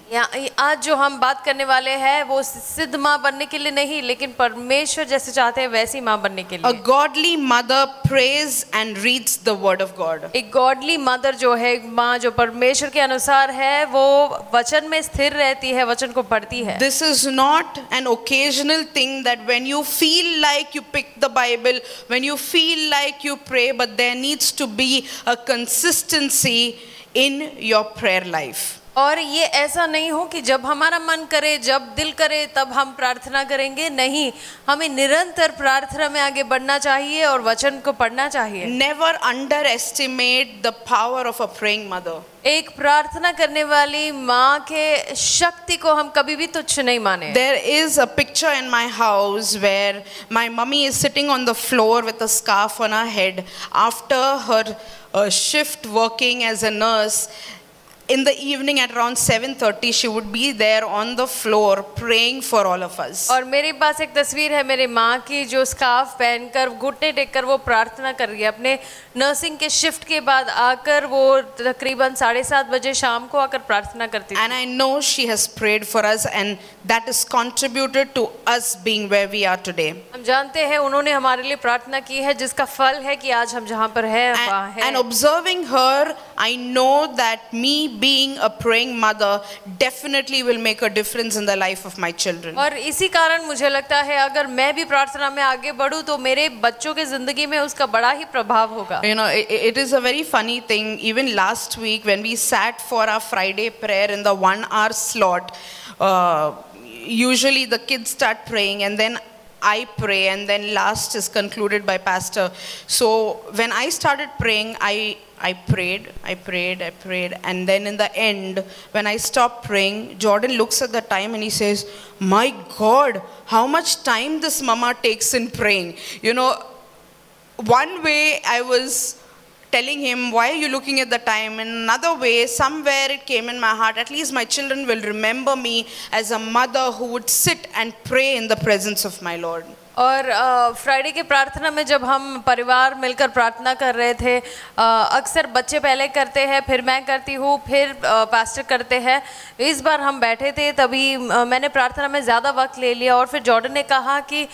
आज जो हम बात करने वाले हैं वो सिद्ध माँ बनने के लिए नहीं, लेकिन परमेश्वर जैसे चाहते हैं वैसी माँ बनने के A लिए। godly mother prays and reads the word of God. एक गॉडली मदर जो है, माँ जो परमेश्वर के अनुसार है, वो वचन में स्थिर रहती है, वचन को पढ़ती है। This is not an occasional thing that when you feel like you pick the Bible, when you feel like you pray, but there needs to be a consistency in your prayer life. और ये ऐसा नहीं हो कि जब हमारा मन करे, जब दिल करे तब हम प्रार्थना करेंगे, नहीं, हमें निरंतर प्रार्थना में आगे बढ़ना चाहिए और वचन को पढ़ना चाहिए। Never underestimate the power of a praying mother. एक प्रार्थना करने वाली माँ के शक्ति को हम कभी भी तुच्छ नहीं माने। There is a picture in my house where my mummy is sitting on the floor with a scarf on her head after her shift working as a nurse. In the evening at around 7:30 she would be there on the floor praying for all of us. और मेरे पास एक तस्वीर है मेरी माँ की जो scarf पहनकर घुटने टेककर वो प्रार्थना कर रही है। अपने नर्सिंग के शिफ्ट के बाद आकर वो तकरीबन 7:30 बजे शाम को आकर प्रार्थना करती थी। And I know she has prayed for us and that has contributed to us being where we are today. हम जानते हैं उन्होंने हमारे लिए प्रार्थना की है जिसका फल है कि आज हम जहाँ पर हैं वहाँ हैं। And observing her, I know that me being a praying mother definitely will make a difference in the life of my children. और इसी कारण मुझे लगता है अगर मैं भी प्रार्थना में आगे बढ़ूं तो मेरे बच्चों के जिंदगी में उसका बड़ा ही प्रभाव होगा. You know, it is a very funny thing. Even last week when we sat for our Friday prayer in the 1 hour slot, usually the kids start praying and then I pray, and then last is concluded by pastor. So when I started praying, I prayed, and then in the end, when I stopped praying, Jordan looks at the time and he says, "My God, how much time this mama takes in praying." You know, one way I was telling him, "Why are you looking at the time?" In another way, somewhere it came in my heart, at least my children will remember me as a mother who would sit and pray in the presence of my Lord. और Friday की प्रार्थना में जब हम परिवार मिलकर प्रार्थना कर रहे थे, अक्सर बच्चे पहले करते हैं, फिर मैं करती हूँ, फिर पास्टर करते हैं. इस बार हम बैठे थे, तभी मैंने प्रार्थना में ज़्यादा वक्त ले लिया और फिर जॉर्डन ने कहा कि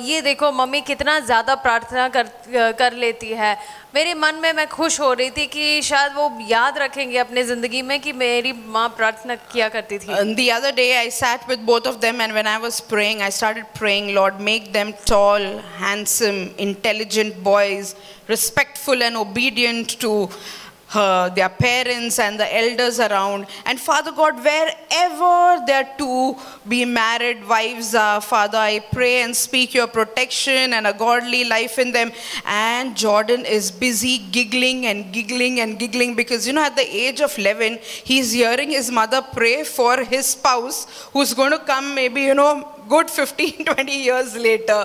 ये देखो मम्मी कितना ज़्यादा प्रार्थना कर लेती है. मेरे मन में मैं खुश हो रही थी कि शायद वो याद रखेंगे अपने ज़िंदगी में कि मेरी माँ प्रार्थना किया करती थी. The other day I sat with both of them, and when I was praying, I started praying, "Lord, make them tall, handsome, intelligent boys, respectful and obedient to their parents and the elders around. And Father God, wherever their two be married wives are, Father, I pray and speak your protection and a godly life in them." And Jordan is busy giggling and giggling and giggling because, you know, at the age of 11, he's hearing his mother pray for his spouse who's going to come maybe, you know, good 15-20 years later.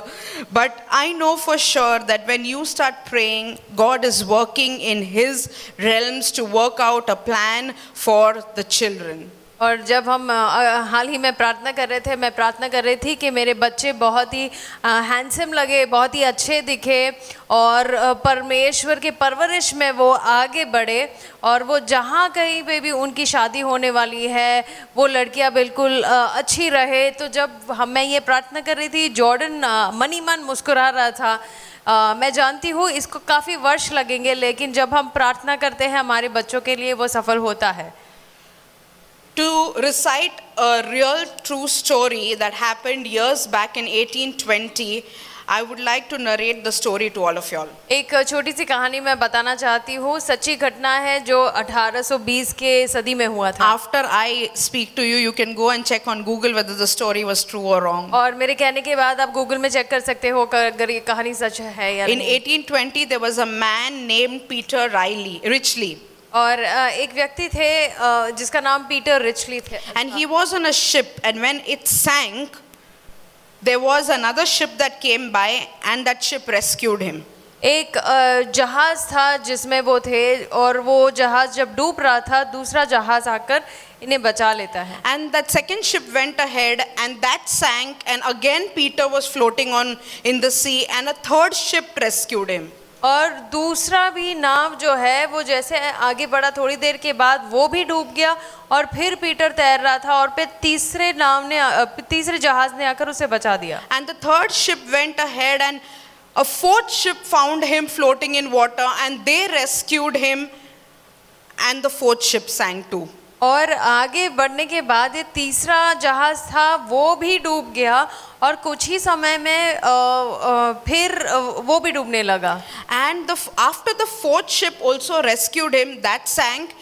But I know for sure that when you start praying, God is working in his realms to work out a plan for the children. और जब हम हाल ही में प्रार्थना कर रहे थे, मैं प्रार्थना कर रही थी कि मेरे बच्चे बहुत ही हैंडसम लगे, बहुत ही अच्छे दिखे और परमेश्वर के परवरिश में वो आगे बढ़े और वो जहाँ कहीं पे भी उनकी शादी होने वाली है वो लड़कियाँ बिल्कुल अच्छी रहे. तो जब मैं ये प्रार्थना कर रही थी, जॉर्डन मन ही मन मुस्कुरा रहा था. मैं जानती हूँ इसको काफ़ी वर्ष लगेंगे, लेकिन जब हम प्रार्थना करते हैं हमारे बच्चों के लिए वो सफल होता है. To recite a real true story that happened years back in 1820, I would like to narrate the story to all of y'all. एक छोटी सी कहानी मैं बताना चाहती हूँ. सच्ची घटना है जो 1820 के सदी में हुआ था. After I speak to you, you can go and check on Google whether the story was true or wrong. और मेरे कहने के बाद आप गूगल में चेक कर सकते हो अगर ये कहानी सच है या नहीं. In 1820, there was a man named Peter Ridgely. और एक व्यक्ति थे जिसका नाम पीटर रिचली थे. And he was on a ship, and when it sank, there was another ship that came by, and that ship rescued him. एक जहाज था जिसमें वो थे और वो जहाज जब डूब रहा था दूसरा जहाज आकर इन्हें बचा लेता है. And that second ship went ahead, and that sank, and again Peter was floating on in the sea, and a third ship rescued him. और दूसरा भी नाव जो है वो जैसे आगे बढ़ा, थोड़ी देर के बाद वो भी डूब गया और फिर पीटर तैर रहा था और फिर तीसरे जहाज ने आकर उसे बचा दिया. And the third ship went ahead, and a fourth ship found him floating in water, and they rescued him, and the fourth ship sank too. और आगे बढ़ने के बाद ये तीसरा जहाज था वो भी डूब गया और कुछ ही समय में फिर वो भी डूबने लगा. And after the fourth ship also rescued him, that sank.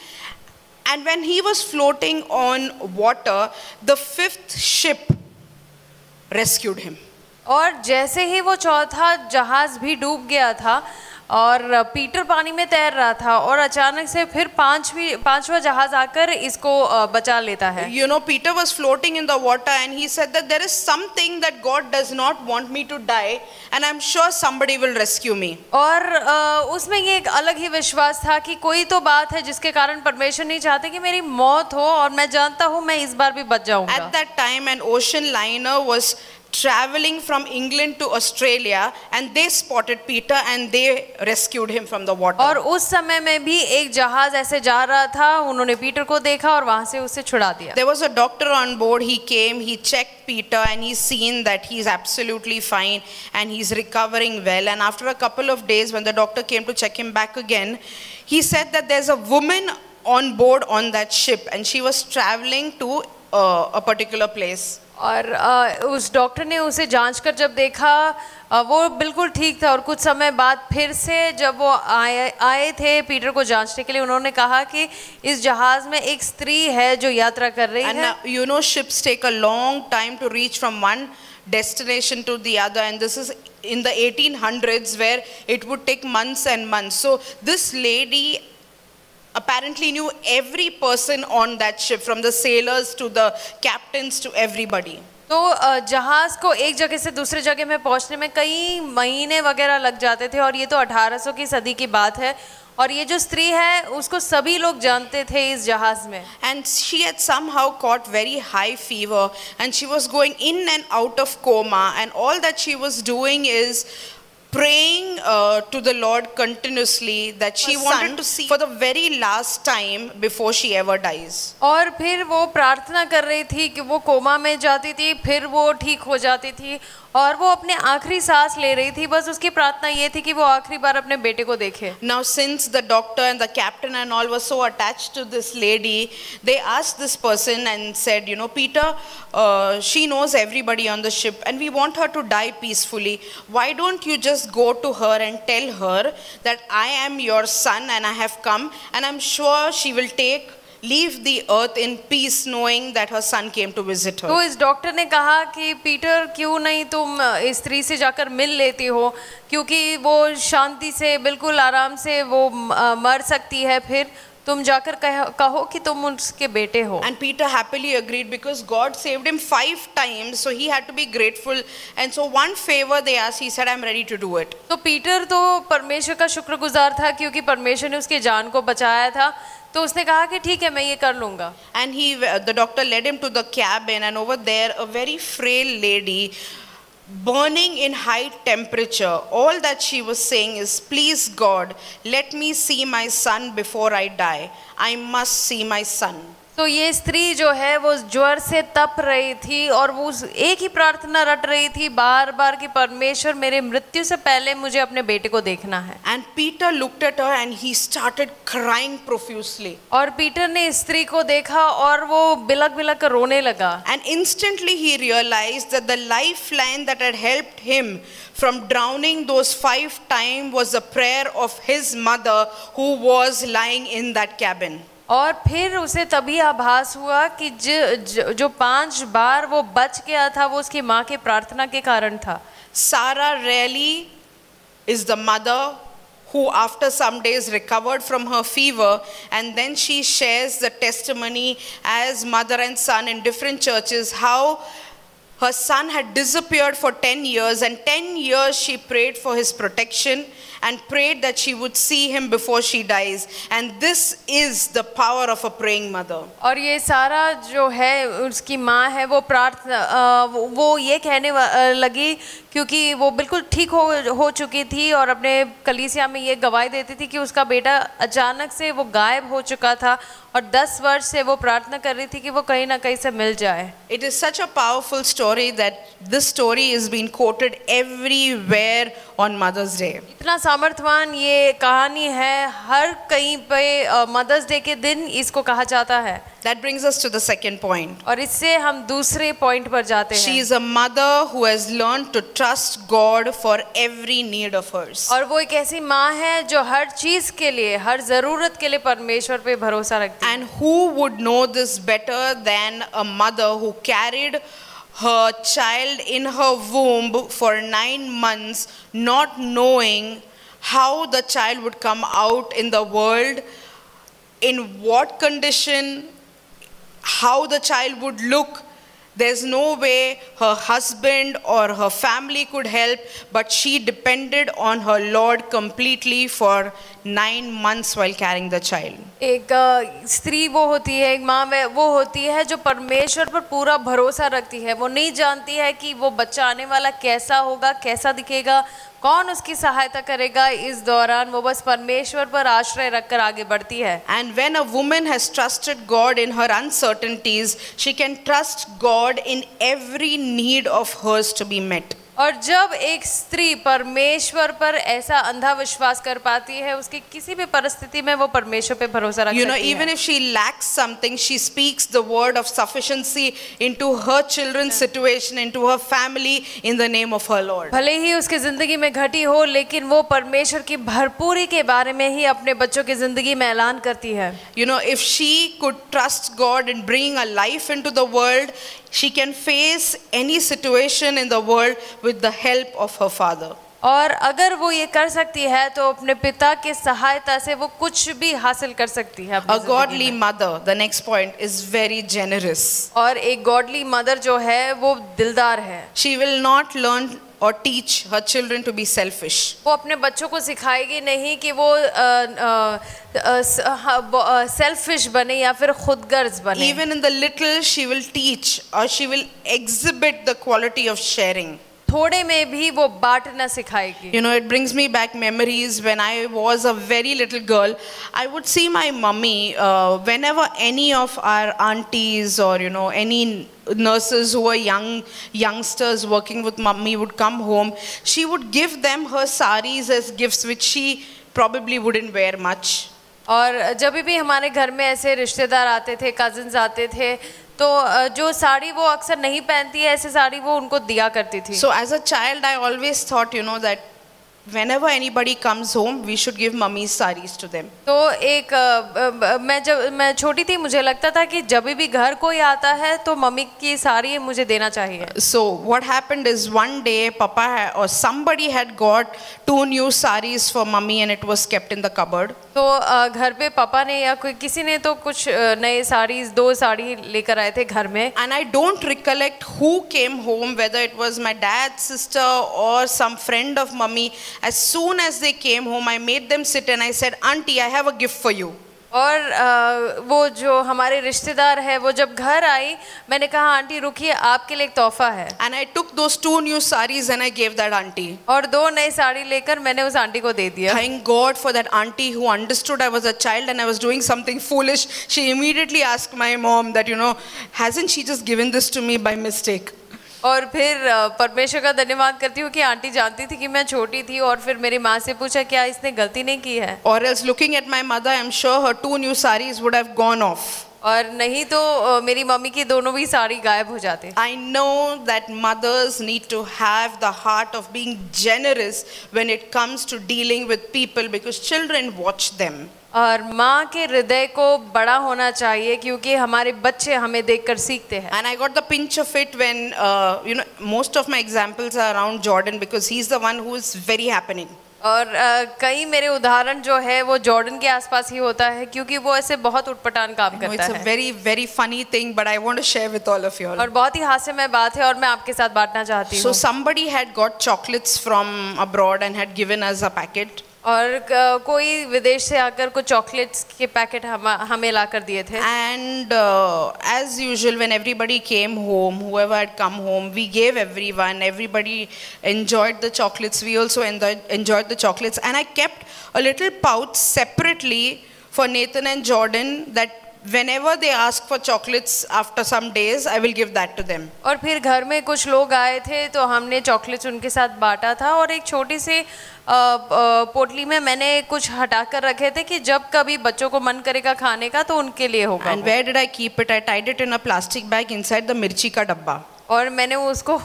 And when he was floating on water, the fifth ship rescued him. और जैसे ही वो चौथा जहाज भी डूब गया था और पीटर पानी में तैर रहा था और अचानक से फिर पांचवा जहाज आकर इसको बचा लेता है. You know, Peter was floating in the water, and he said that there is something that God does not want me to die, and I'm sure somebody will rescue me. और उसमें ये एक अलग ही विश्वास था कि कोई तो बात है जिसके कारण परमेश्वर नहीं चाहते कि मेरी मौत हो और मैं जानता हूँ मैं इस बार भी बच जाऊंगा. At that time, an ocean liner was traveling from England to Australia, and they spotted Peter and they rescued him from the water. और उस समय में भी एक जहाज ऐसे जा रहा था, उन्होंने पीटर को देखा और वहां से उसे छुड़ा दिया. There was a doctor on board. He came, he checked Peter, and he's seen that he's absolutely fine and he's recovering well. And after a couple of days, when the doctor came to check him back again, he said that there's a woman on board on that ship, and she was traveling to a particular place. और उस doctor ने उसे जांच कर जब देखा वो बिल्कुल ठीक था, और कुछ समय बाद फिर से जब वो आए थे पीटर को जांचने के लिए, उन्होंने कहा कि इस जहाज में एक स्त्री है जो यात्रा कर रही है. And you know, ships take a long time to reach from one destination to the other, and this is in the 1800s where it would take months and months. So this lady apparently knew every person on that ship, from the sailors to the captains to everybody. तो जहाज को एक जगह से दूसरे जगह में पहुंचने में कई महीने वगैरह लग जाते थे, और ये तो 1800 की सदी की बात है, और ये जो स्त्री है उसको सभी लोग जानते थे इस जहाज में. And she had somehow caught very high fever, and she was going in and out of coma, and all that she was doing is praying to the Lord continuously that she wanted to see for the very last time before she ever dies. और फिर वो प्रार्थना कर रही थी कि वो coma में जाती थी, फिर वो ठीक हो जाती थी, और वो अपने आखिरी सांस ले रही थी. बस उसकी प्रार्थना ये थी कि वो आखिरी बार अपने बेटे को देखे. Now since the doctor and the captain and all were so attached to this lady, they asked this person and said, you know, Peter, she knows everybody on the ship and we want her to die peacefully. Why don't you just go to her and tell her that I am your son and I have come, and I'm sure she will leave the earth in peace knowing that her son came to visit her. तो इस doctor ने कहा कि Peter क्यों नहीं तुम इस स्त्री से जाकर मिल लेती हो, क्योंकि वो शांति से बिल्कुल आराम से वो मर सकती है, फिर तुम जाकर कहो कि तुम उसके बेटे हो. And Peter happily agreed because God saved him 5 times, so he had to be grateful. And so one favor they asked, he said, I'm ready to do it. तो पीटर तो परमेश्वर का शुक्रगुजार था क्योंकि परमेश्वर ने उसकी जान को बचाया था, तो उसने कहा कि ठीक है मैं ये कर लूँगा. And the doctor led him to the cabin, and over there a very frail lady, burning in high temperature, all that she was saying is, please God, let me see my son before I die. I must see my son. तो ये स्त्री जो है वो ज्वर से तप रही थी, और वो एक ही प्रार्थना रट रही थी बार बार कि परमेश्वर मेरे मृत्यु से पहले मुझे अपने बेटे को देखना है. And Peter looked at her and he started crying profusely. और पीटर ने स्त्री को देखा और वो बिलक बिलक कर रोने लगा. And instantly he realized that the lifeline that had helped him from drowning those 5 times was the prayer of his mother who was lying in that cabin. और फिर उसे तभी आभास हुआ कि जो 5 बार वो बच गया था वो उसकी माँ के प्रार्थना के कारण था. Sarah really is the mother who after some days recovered from her fever, and then she shares the testimony as mother and son in different churches how her son had disappeared for 10 years, and 10 years she prayed for his protection and prayed that she would see him before she dies. And this is the power of a praying mother. और ये सारा जो है उसकी माँ है वो प्रार्थना वो ये कहने लगी क्योंकि वो बिल्कुल ठीक हो चुकी थी, और अपने कलीसिया में ये गवाही देती थी कि उसका बेटा अचानक से वो गायब हो चुका था, और 10 वर्ष से वो प्रार्थना कर रही थी कि वो कहीं ना कहीं से मिल जाए. It is such a powerful story that this story is being quoted everywhere on Mother's Day. इतना सामर्थ्यवान ये कहानी है, हर कहीं पे मदर्स डे के दिन इसको कहा जाता है. That brings us to the second point. और इससे हम दूसरे पॉइंट पर जाते हैं. She is a mother who has learned to trust God for every need of hers. और वो एक ऐसी माँ है जो हर चीज के लिए, हर जरूरत के लिए परमेश्वर पे भरोसा रखती है. And who would know this better than a mother who carried her child in her womb for 9 months, not knowing how the child would come out in the world, in what condition, how the child would look. There's no way her husband or her family could help, but she depended on her Lord completely for 9 months while carrying the child. एक स्त्री वो होती है, एक माँ वो होती है जो परमेश्वर पर पूरा भरोसा रखती है. वो नहीं जानती है कि वो बच्चा आने वाला कैसा होगा, कैसा दिखेगा, कौन उसकी सहायता करेगा. इस दौरान वो बस परमेश्वर पर आश्रय रखकर आगे बढ़ती है. And when a woman has trusted God in her uncertainties, she can trust God in every need of hers to be met. और जब एक स्त्री परमेश्वर पर ऐसा अंधा विश्वास कर पाती है, उसकी किसी भी परिस्थिति में वो परमेश्वर पे भरोसा रख You know, सकती even है। if she lacks something, she speaks the word of sufficiency into her children's situation, into her family, in the name of her Lord. भले ही उसकी जिंदगी में घटी हो, लेकिन वो परमेश्वर की भरपूरी के बारे में ही अपने बच्चों की जिंदगी में ऐलान करती है। You know, if she could trust God in bringing a life into the world, she can face any situation in the world with the help of her father. और अगर वो ये कर सकती है तो अपने पिता की सहायता से वो कुछ भी हासिल कर सकती है अपनी A जिंदगी godly में। mother, the next point, is very generous. और एक गॉडली मदर जो है वो दिलदार है। She will not learn or teach her children to be selfish. वो अपने बच्चों को सिखाएगी नहीं कि वो सेल्फिश बने या फिर खुदगर्ज बने। Even in the little, she will teach or she will exhibit the quality of sharing. थोड़े में भी वो बांटना सिखाएगी। You know, it brings me back memories when I was a very little girl. I would see my mummy whenever any of our aunties or, you know, any nurses who were youngsters working with mummy would come home. She would give them her saris as gifts, which she probably wouldn't wear much. और जब भी हमारे घर में ऐसे रिश्तेदार आते थे, कजिन्स आते थे, तो जो साड़ी वो अक्सर नहीं पहनती है, ऐसे साड़ी वो उनको दिया करती थी। So as a child, I always thought, you know, that whenever anybody comes home, we should give mummy's saris to them. तो एक जब मैं छोटी थी, मुझे लगता था कि जब भी घर कोई आता है तो मम्मी की साड़ी मुझे देना चाहिए। So what happened is one day Papa or somebody had got 2 new saris for mummy and it was kept in the cupboard. तो घर पे पापा ने या कोई किसी ने तो कुछ नए साड़ी 2 साड़ी लेकर आए थे घर में। And I don't recollect who came home, whether it was my dad's sister or some friend of mummy. As soon as they came home, I made them sit and I said, Auntie, I have a gift for you. और वो जो हमारे रिश्तेदार है वो जब घर आई, मैंने कहा आंटी रुकिए, आपके लिए एक तोहफा है। And I took those 2 new saris and I gave that auntie. और 2 नई साड़ी लेकर मैंने उस आंटी को दे दिया। Thank God for that auntie who understood I was a child and I was doing something foolish. She immediately asked my mom that, you know, hasn't she just given this to me by mistake? और फिर परमेश्वर का धन्यवाद करती हूँ कि aunty जानती थी कि मैं छोटी थी, और फिर मेरी माँ से पूछा क्या इसने गलती नहीं की है। Or else looking at my mother, I'm sure her 2 new saris would have gone off. और नहीं तो मेरी मम्मी की दोनों भी साड़ी गायब हो जाते। I know that mothers need to have the heart of being generous when it comes to dealing with people because children watch them. और माँ के हृदय को बड़ा होना चाहिए क्योंकि हमारे बच्चे हमें देखकर सीखते हैं। And I got the pinch of it when, you know, most of my examples are around Jordan because he's the one who is very happening. और कई मेरे उदाहरण जो है वो जॉर्डन के आसपास ही होता है क्योंकि वो ऐसे बहुत उटपटांग काम करता It's a है। very, very funny thing, but I want to share with all of you all. और बहुत ही हास्यमय बात है और मैं आपके साथ बांटना चाहती So हूँ। somebody had got chocolates from abroad and had given us a packet. और कोई विदेश से आकर कुछ चॉकलेट्स के पैकेट हमें ला कर दिए थे। And as usual, when everybody came home, whoever had come home, we gave everyone. Everybody enjoyed the chocolates. We also enjoyed the chocolates. And I kept a little pouch separately for Nathan and Jordan that whenever they ask for chocolates after some days, I will give that to them. और फिर घर में कुछ लोग आए थे तो हमने चॉकलेट्स उनके साथ बांटा था, और एक छोटी सी पोटली में मैंने कुछ हटा कर रखे थे कि जब कभी बच्चों को मन करेगा खाने का तो उनके लिए होगा। And where did I keep it? I tied it in a plastic bag inside the mirchi ka dabba. और मैंने उसको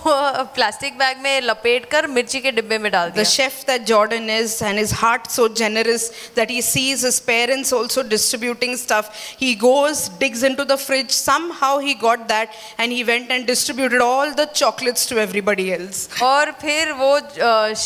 प्लास्टिक बैग में लपेट कर मिर्ची के डिब्बे में डाल The दिया। chef that Jordan is and his heart so generous that he sees his parents also distributing stuff. He goes, digs into the fridge. Somehow he got that and he went and distributed all the chocolates to everybody else. और फिर वो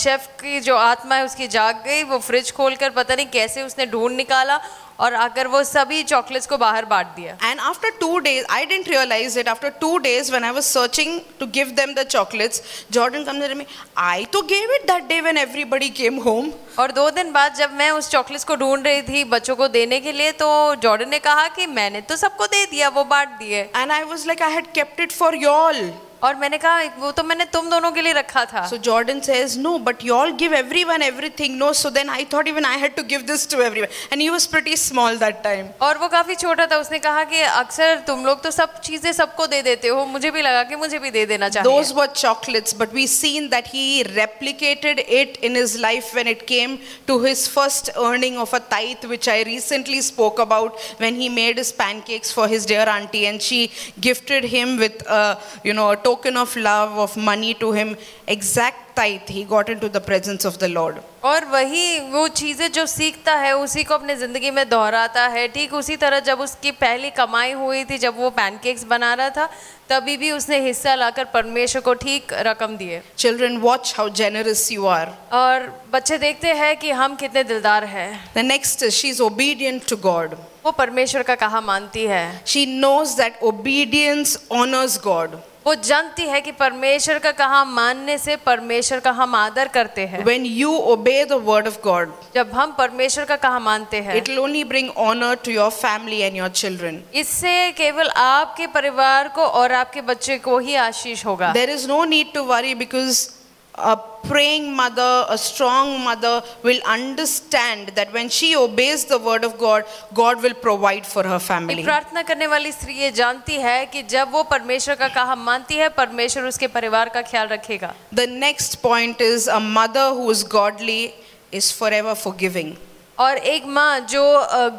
chef की जो आत्मा है उसकी जाग गई, वो फ्रिज खोलकर पता नहीं कैसे उसने ढूंढ निकाला और आकर वो सभी चॉकलेट्स को बाहर बांट दिया। And after 2 days, I didn't realize it. After 2 days, when I was searching to give them the chocolates, Jordan comes to me. I to gave it that day when everybody came home. और 2 दिन बाद जब मैं उस chocolates को ढूंढ रही थी बच्चों को देने के लिए, तो जॉर्डन ने कहा कि मैंने तो सबको दे दिया, वो बांट दिए। And I was like, I had kept it for y'all. और मैंने कहा वो तो मैंने तुम दोनों के लिए रखा था। So Jordan says, no, but you all give everyone everything. No, so then I thought even I had to give this to everyone. And he was pretty small that time. और वो काफी छोटा था, उसने कहा कि अक्सर तुम लोग तो सब चीजें सबको दे देते हो, मुझे भी लगा कि मुझे भी दे देना चाहिए। Those were chocolates, but we seen that he replicated it in his life when it came to his first earning of a tithe, which I recently spoke about when he made his pancakes for his dear auntie, and she gifted him with a token of love of money to him. Exact tithe he got into the presence of the Lord. और वही वो चीजें जो सीखता है उसी को अपने जिंदगी में दोहराता है। ठीक उसी तरह जब उसकी पहली कमाई हुई थी, जब वो पैनकेक्स बना रहा था, तभी भी उसने हिस्सा लाकर परमेश्वर को ठीक रकम दिए। Children, watch how generous you are. और बच्चे देखते हैं कि हम कितने दिलदार हैं। The next is she's obedient to God. वो परमेश्वर का कहा मानती है। She knows that obedience honors God. वो जानती है कि परमेश्वर का कहा मानने से परमेश्वर का हम आदर करते हैं। When you obey the word of God, जब हम परमेश्वर का कहा मानते हैं, it will only bring honor to your family and your children. इससे केवल आपके परिवार को और आपके बच्चे को ही आशीष होगा। There is no need to worry, because a praying mother, a strong mother will understand that when she obeys the word of God, God will provide for her family. एक प्रार्थना करने वाली स्त्री ये जानती है कि जब वो परमेश्वर का कहा मानती है, परमेश्वर उसके परिवार का ख्याल रखेगा। The next point is a mother who is godly is forever forgiving. और एक माँ जो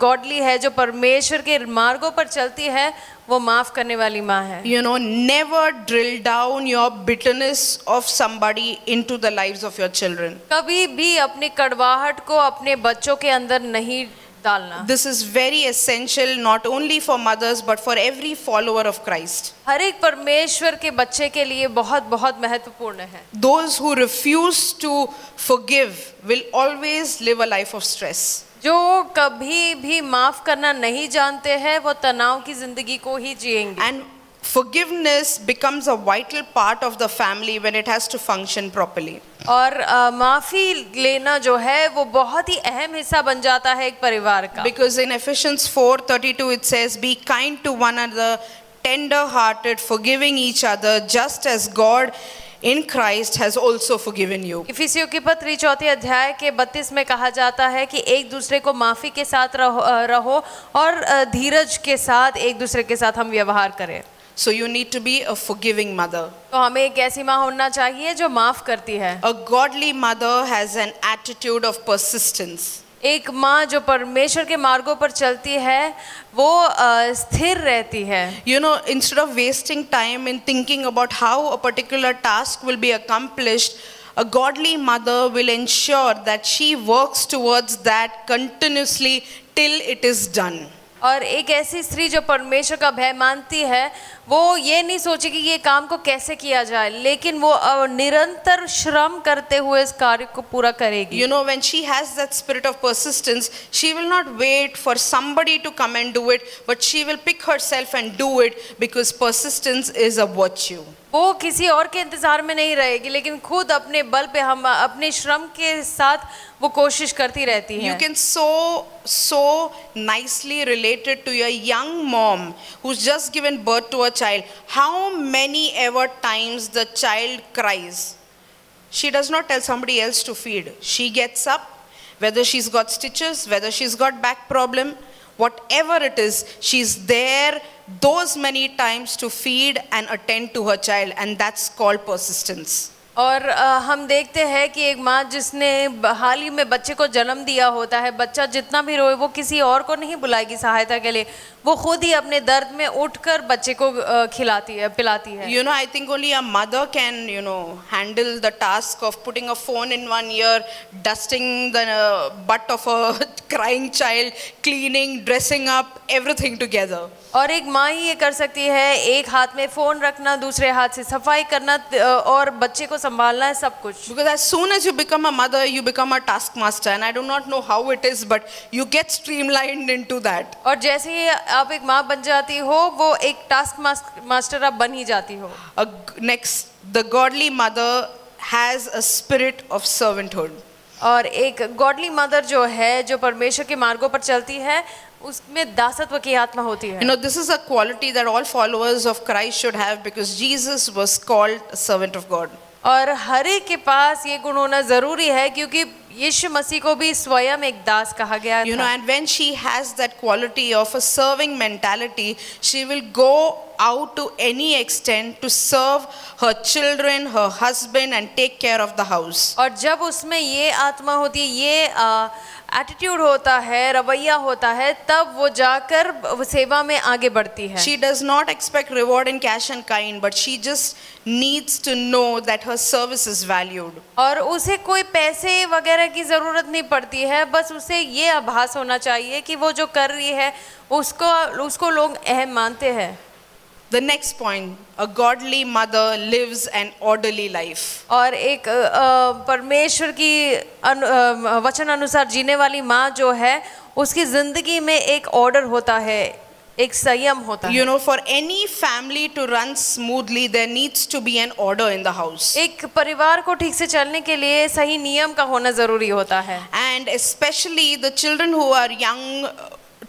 गॉडली है, जो परमेश्वर के मार्गों पर चलती है, वो माफ करने वाली माँ है। Never drill down your bitterness of somebody into the lives of your children. कभी भी अपनी कड़वाहट को अपने बच्चों के अंदर नहीं डालना। This is very essential not only for mothers but for every follower of Christ. हर एक परमेश्वर के बच्चे के लिए बहुत बहुत महत्वपूर्ण है। Those who refuse to forgive will always live a life of stress. जो कभी भी माफ करना नहीं जानते हैं, वो तनाव की जिंदगी को ही जिएंगे। And forgiveness becomes a vital part of the family when it has to function properly. और माफी लेना जो है वो बहुत ही अहम हिस्सा बन जाता है एक परिवार का। Because in Ephesians 4:32 it says, be kind to one another, tender hearted, forgiving each other, just as God in Christ has also forgiven you. इफिसियों की पत्री 4 अध्याय के 32 में कहा जाता है कि एक दूसरे को माफी के साथ रहो और धीरज के साथ एक दूसरे के साथ हम व्यवहार करें। So you need to be a forgiving mother. तो हमें एक ऐसी माँ होना चाहिए जो माफ करती है। A godly mother has an attitude of persistence. एक माँ जो परमेश्वर के मार्गों पर चलती है, वो स्थिर रहती है। Instead of wasting time in thinking about how a particular task will be accomplished, a godly mother will ensure that she works towards that continuously till it is done. और एक ऐसी स्त्री जो परमेश्वर का भय मानती है, वो ये नहीं सोचेगी कि ये काम को कैसे किया जाए, लेकिन वो निरंतर श्रम करते हुए इस कार्य को पूरा करेगी। When she has that spirit of persistence, she will not wait for somebody to come and do it, but she will pick herself and do it, because persistence is a virtue. वो किसी और के इंतजार में नहीं रहेगी, लेकिन खुद अपने बल पे हम अपने श्रम के साथ वो कोशिश करती रहती है। You can so nicely relate it to a young mom who's just given birth to a child. How many ever times the child cries, she does not tell somebody else to feed. She gets up, whether she's got stitches, whether she's got back problem, whatever it is, she's there those many times to feed and attend to her child, and that's called persistence. और हम देखते हैं कि एक माँ जिसने हाल ही में बच्चे को जन्म दिया होता है, बच्चा जितना भी रोए वो किसी और को नहीं बुलाएगी सहायता के लिए, वो खुद ही अपने दर्द में उठकर बच्चे को खिलाती है, पिलाती है। I think only a mother can, handle the task of putting a phone in one ear, dusting the butt of a crying child, cleaning, dressing up, everything together. और एक माँ ही ये कर सकती है, एक हाथ में फोन रखना, दूसरे हाथ से सफाई करना और बच्चे को संभालना है, सब कुछ। Because as soon as you become a mother, you become a taskmaster, and I do not know how it is, but you get streamlined into that. और जैसे ही आप एक माँ बन जाती हो, वो एक टास्क मास्टर आप बन ही जाती हो। Next, the godly mother has a spirit of servanthood. और एक गॉडली मदर जो है, जो परमेश्वर के मार्गों पर चलती है, उसमें दासत्व की आत्मा होती है। You know, this is a quality that all followers of Christ should have because Jesus was called a servant of God. और हर एक के पास ये गुण होना जरूरी है क्योंकि यीशु मसीह को भी स्वयं एक दास कहा गया You know, था। and when she has that quality of a serving mentality, she will go out to any extent to serve her children, her husband, and take care of the house. और जब उसमें ये आत्मा होती है, ये attitude होता है, रवैया होता है, तब वो जाकर सेवा में आगे बढ़ती है। She does not expect reward in cash and kind, but she just needs to know that her service is valued. और उसे कोई पैसे वगैरह की जरूरत नहीं पड़ती है, बस उसे ये आभास होना चाहिए कि वो जो कर रही है उसको लोग अहम मानते हैं। The next point, a godly mother lives an orderly life. और एक परमेश्वर की वचन अनुसार जीने वाली माँ जो है उसकी जिंदगी में एक ऑर्डर होता है, एक संयम होता है। You know, for any family to run smoothly, there needs to be an order in the house. एक परिवार को ठीक से चलने के लिए सही नियम का होना जरूरी होता है। And especially the children who are young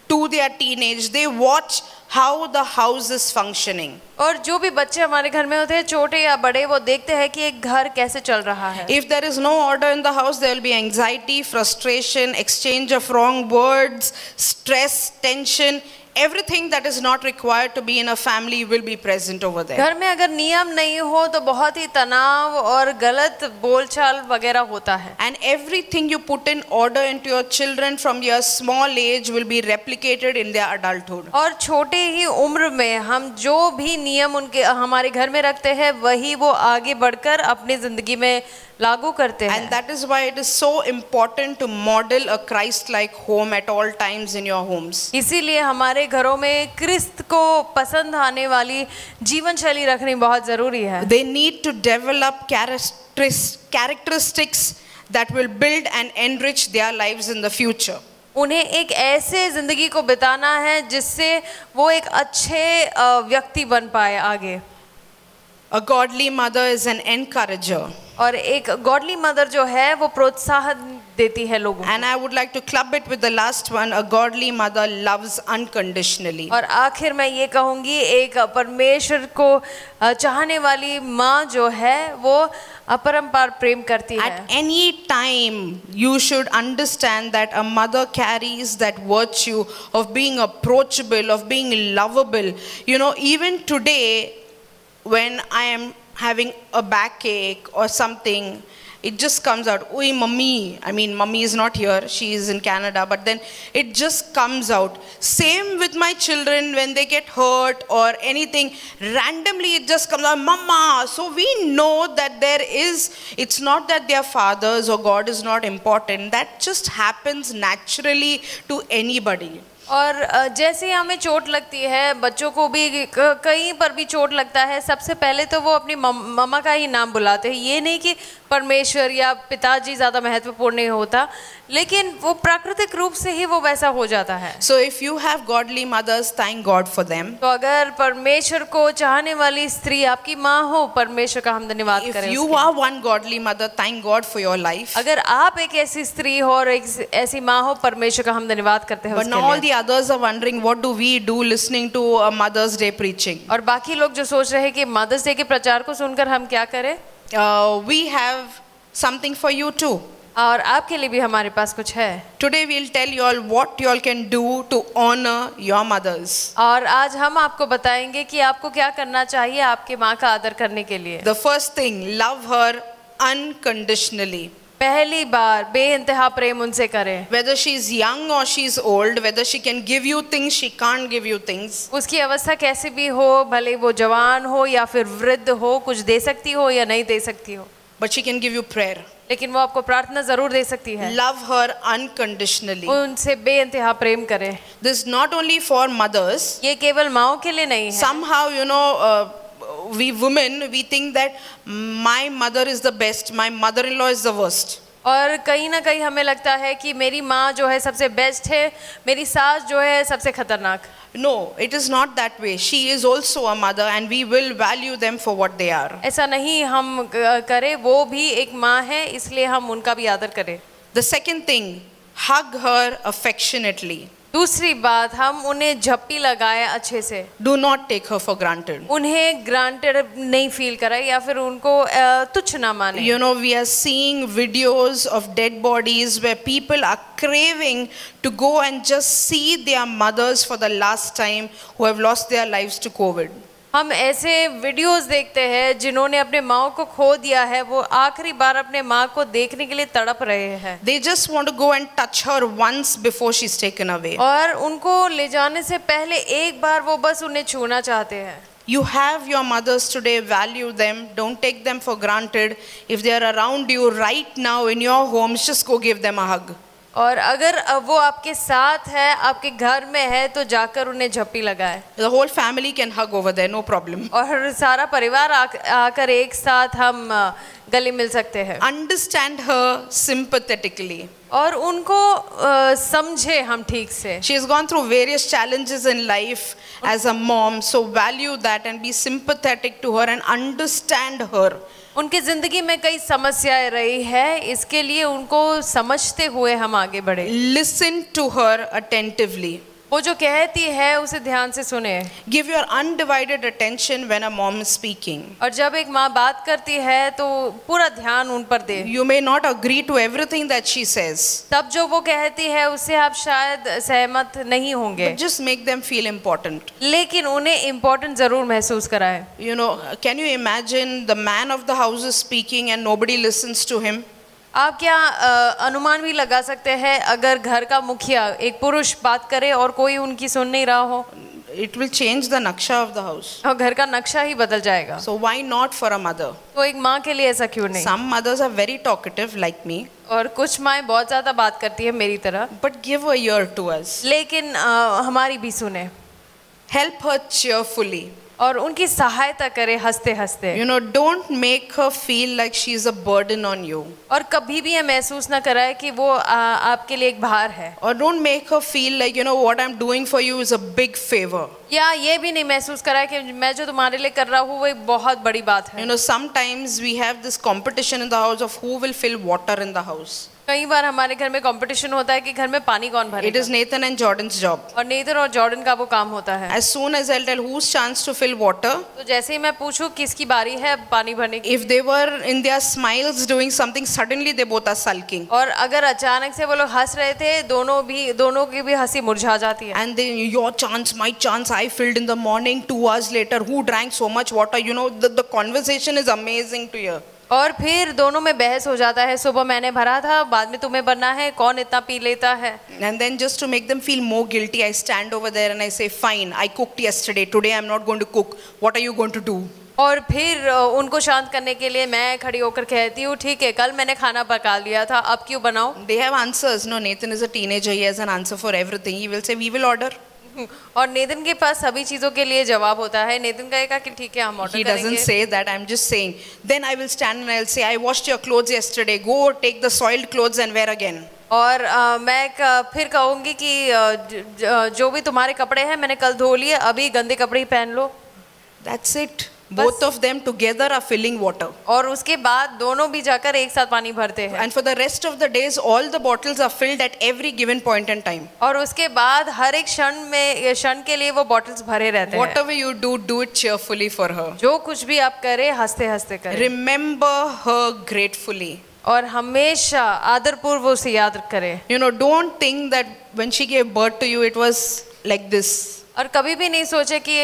to their teenage, they watch how the house is functioning. और जो भी बच्चे हमारे घर में होते हैं, छोटे या बड़े, वो देखते हैं कि एक घर कैसे चल रहा है। If there is no order in the house, there will be anxiety, frustration, exchange of wrong words, stress, tension. Everything that is not required to be in a family will be present over there. घर में अगर नियम नहीं हो तो बहुत ही तनाव और गलत बोलचाल वगैरह होता है। And everything you put in order into your children from your small age will be replicated in their adulthood. और छोटे ही उम्र में हम जो भी नियम उनके हमारे घर में रखते हैं वही वो आगे बढ़कर अपनी जिंदगी में लागू करते हैं। And that is why it is so important to model a Christ-like home at all times in your homes. इसीलिए हमारे घरों में क्रिस्त को पसंद आने वाली जीवन शैली रखनी बहुत जरूरी है। They need to develop characteristics that will build and enrich their lives in the future. उन्हें एक ऐसे जिंदगी को बिताना है जिससे वो एक अच्छे व्यक्ति बन पाए आगे। A godly mother is an encourager. और एक गॉडली मदर जो है वो प्रोत्साहन देती है लोगों को। And I would like to club it with the last one. A godly mother loves unconditionally. और आखिर मैं ये कहूँगी, एक परमेश्वर को चाहने वाली माँ जो है वो अपरंपार प्रेम करती है। At any time, you should understand that a mother carries that virtue of being approachable, of being lovable. You know, even today, when I am having a backache or something, it just comes out, oi mummy. I mean, mummy is not here, she is in Canada, but then it just comes out. Same with my children, when they get hurt or anything, randomly it just comes out, mama. So we know that it's not that their fathers or God is not important, that just happens naturally to anybody. और जैसे ही हमें चोट लगती है, बच्चों को भी कहीं पर भी चोट लगता है, सबसे पहले तो वो अपनी मम्मा का ही नाम बुलाते हैं। ये नहीं कि परमेश्वर या पिताजी ज़्यादा महत्वपूर्ण नहीं होता, लेकिन वो प्राकृतिक रूप से ही वो वैसा हो जाता है। So if you have godly mothers, thank God for them. तो अगर परमेश्वर को चाहने वाली स्त्री आपकी माँ हो, परमेश्वर का हम धन्यवाद करें। If you are one godly mother, thank God for your life. अगर आप एक ऐसी स्त्री हो और एक ऐसी माँ हो, परमेश्वर का हम धन्यवाद करते हैं But now all the others are wondering, what do we do listening to a Mother's Day preaching? और बाकी लोग जो सोच रहे हैं कि मदर्स डे के प्रचार को सुनकर हम क्या करें, We have something for you too. और आपके लिए भी हमारे पास कुछ है। Today we'll tell you all what you all can do to honor your mothers. और आज हम आपको बताएंगे कि आपको क्या करना चाहिए आपके माँ का आदर करने के लिए। The first thing, love her unconditionally. पहली बार बेइंतहा प्रेम उनसे करें। Whether she's young or she's old, whether she can give you things, she can't give you things. उसकी अवस्था कैसी भी हो, भले वो जवान हो या फिर वृद्ध हो, कुछ दे सकती हो या नहीं दे सकती हो, But she can give you prayer. लेकिन वो आपको प्रार्थना जरूर दे सकती है। Love her unconditionally. उनसे बेइंतहा प्रेम करें। This is not only for mothers. ये केवल माँओं के लिए नहीं है। Somehow, you know, we women, we think that my mother is the best, my mother-in-law is the worst. और कहीं ना कहीं हमें लगता है कि मेरी माँ जो है सबसे बेस्ट है, मेरी सास जो है सबसे खतरनाक। No, it is not that way. She is also a mother and we will value them for what they are. ऐसा नहीं हम करें, वो भी एक माँ है, इसलिए हम उनका भी आदर करें। The second thing, hug her affectionately. दूसरी बात, हम उन्हें झप्पी लगाए अच्छे से, Do not take her for granted. उन्हें ग्रांटेड नहीं फील कराए या फिर उनको तुच्छ ना माने। You know, we are seeing videos of dead bodies where people are craving to go and just see their mothers for the last time who have lost their lives to COVID. हम ऐसे videos देखते हैं जिन्होंने अपने माँ को खो दिया है, वो आखिरी बार अपने माँ को देखने के लिए तड़प रहे हैं। They just want to go and touch her once before she's taken away. और उनको ले जाने से पहले एक बार वो बस उन्हें छूना चाहते हैं। You have your mothers today, value them, don't take them for granted. If they are around you right now in your homes, just go give them a hug. और अगर वो आपके साथ है, आपके घर में है, तो जाकर उन्हें झप्पी लगाए। The whole family can hug over there, no problem. और सारा परिवार आकर एक साथ हम गले मिल सकते हैं। Understand her sympathetically. और उनको समझे हम ठीक से। She has gone through various challenges in life as a mom, so value that and be sympathetic to her and understand her. उनकी जिंदगी में कई समस्याएं रही है, इसके लिए उनको समझते हुए हम आगे बढ़े। Listen to her attentively. वो जो कहती है उसे ध्यान से सुने। Give your undivided attention when a mom is speaking. और जब एक माँ बात करती है तो पूरा ध्यान उन पर दे। You may not agree to everything that she says, तब जो वो कहती है उससे आप शायद सहमत नहीं होंगे, but just make them feel important. लेकिन उन्हें इम्पोर्टेंट जरूर महसूस कराए। You know, can you imagine the man of the house is speaking and nobody listens to him? आप क्या अनुमान भी लगा सकते हैं अगर घर का मुखिया एक पुरुष बात करे और कोई उनकी सुन नहीं रहा हो? It will change the naksha of the house. और घर का नक्शा ही बदल जाएगा। So why not for a mother? तो एक माँ के लिए ऐसा क्यों नहीं? Some mothers are very talkative like me. और कुछ माएँ बहुत ज़्यादा बात करती है मेरी तरह, But give a ear to us. लेकिन हमारी भी सुने। Help her cheerfully. और उनकी सहायता करे हंसते हंसते। You know, don't make her feel like she is a burden on you. और कभी भी ये महसूस ना कराए कि वो आपके लिए एक भार है। Or don't make her feel like, you know, what I'm doing for you is a big favor. या ये भी नहीं महसूस कराए कि मैं जो तुम्हारे लिए कर रहा हूँ वो एक बहुत बड़ी बात है। You know, sometimes we have this competition in the house of who will fill water in the house. कई बार हमारे घर में कंपटीशन होता है कि घर में पानी कौन भरेगा। It is Nathan and Jordan's job. और नेथन और जॉर्डन का वो काम होता है। As soon as I'll tell whose chance to fill water, तो जैसे ही मैं पूछूं किसकी बारी है पानी भरने की, if they were in their smiles doing something, suddenly they both are sulking. और अगर अचानक से वो लोग हंस रहे थे, दोनों की भी हंसी मुरझा जाती है। And then your chance, my chance, I filled in the morning, 2 hours later, who drank so much water? You know, the conversation is amazing to hear. और फिर दोनों में बहस हो जाता है, सुबह मैंने भरा था, बाद में तुम्हें भरना है, कौन इतना पी लेता है। And then just to make them feel more guilty, I stand over there and I say, fine, I cooked yesterday, today I'm not going to cook. What are you going to do? और फिर उनको शांत करने के लिए मैं खड़ी होकर कहती हूँ, ठीक है, कल मैंने खाना पका लिया था, अब क्यों बनाऊं? They have answers. No, Nathan is a teenager, he has an answer for everything. He will say, we will order. और नेतन के पास सभी चीजों के लिए जवाब होता है। नेतन कहेगा कि ठीक है हम ऑर्डर He करेंगे। doesn't say that, I'm just saying. Then I will stand and I'll say, I washed your clothes yesterday, go take the soiled clothes and wear again. और मैं फिर कहूँगी कि जो भी तुम्हारे कपड़े हैं मैंने कल धो लिए, अभी गंदे कपड़े ही पहन लो। That's it. Both of them together are filling water. और उसके बाद दोनों भी जाकर एक साथ पानी भरते हैं। And for the rest of the days, all the bottles are filled at every given point in time. और उसके बाद हर एक क्षण के लिए वो बॉटल्स भरे रहते हैं। Whatever you do it cheerfully for her. जो कुछ भी आप करें हंसते हंसते करें। Remember her gratefully. और हमेशा आदरपूर्व उसे याद करें। You know, don't think that when she gave birth to you, it was like this. और कभी भी नहीं सोचे कि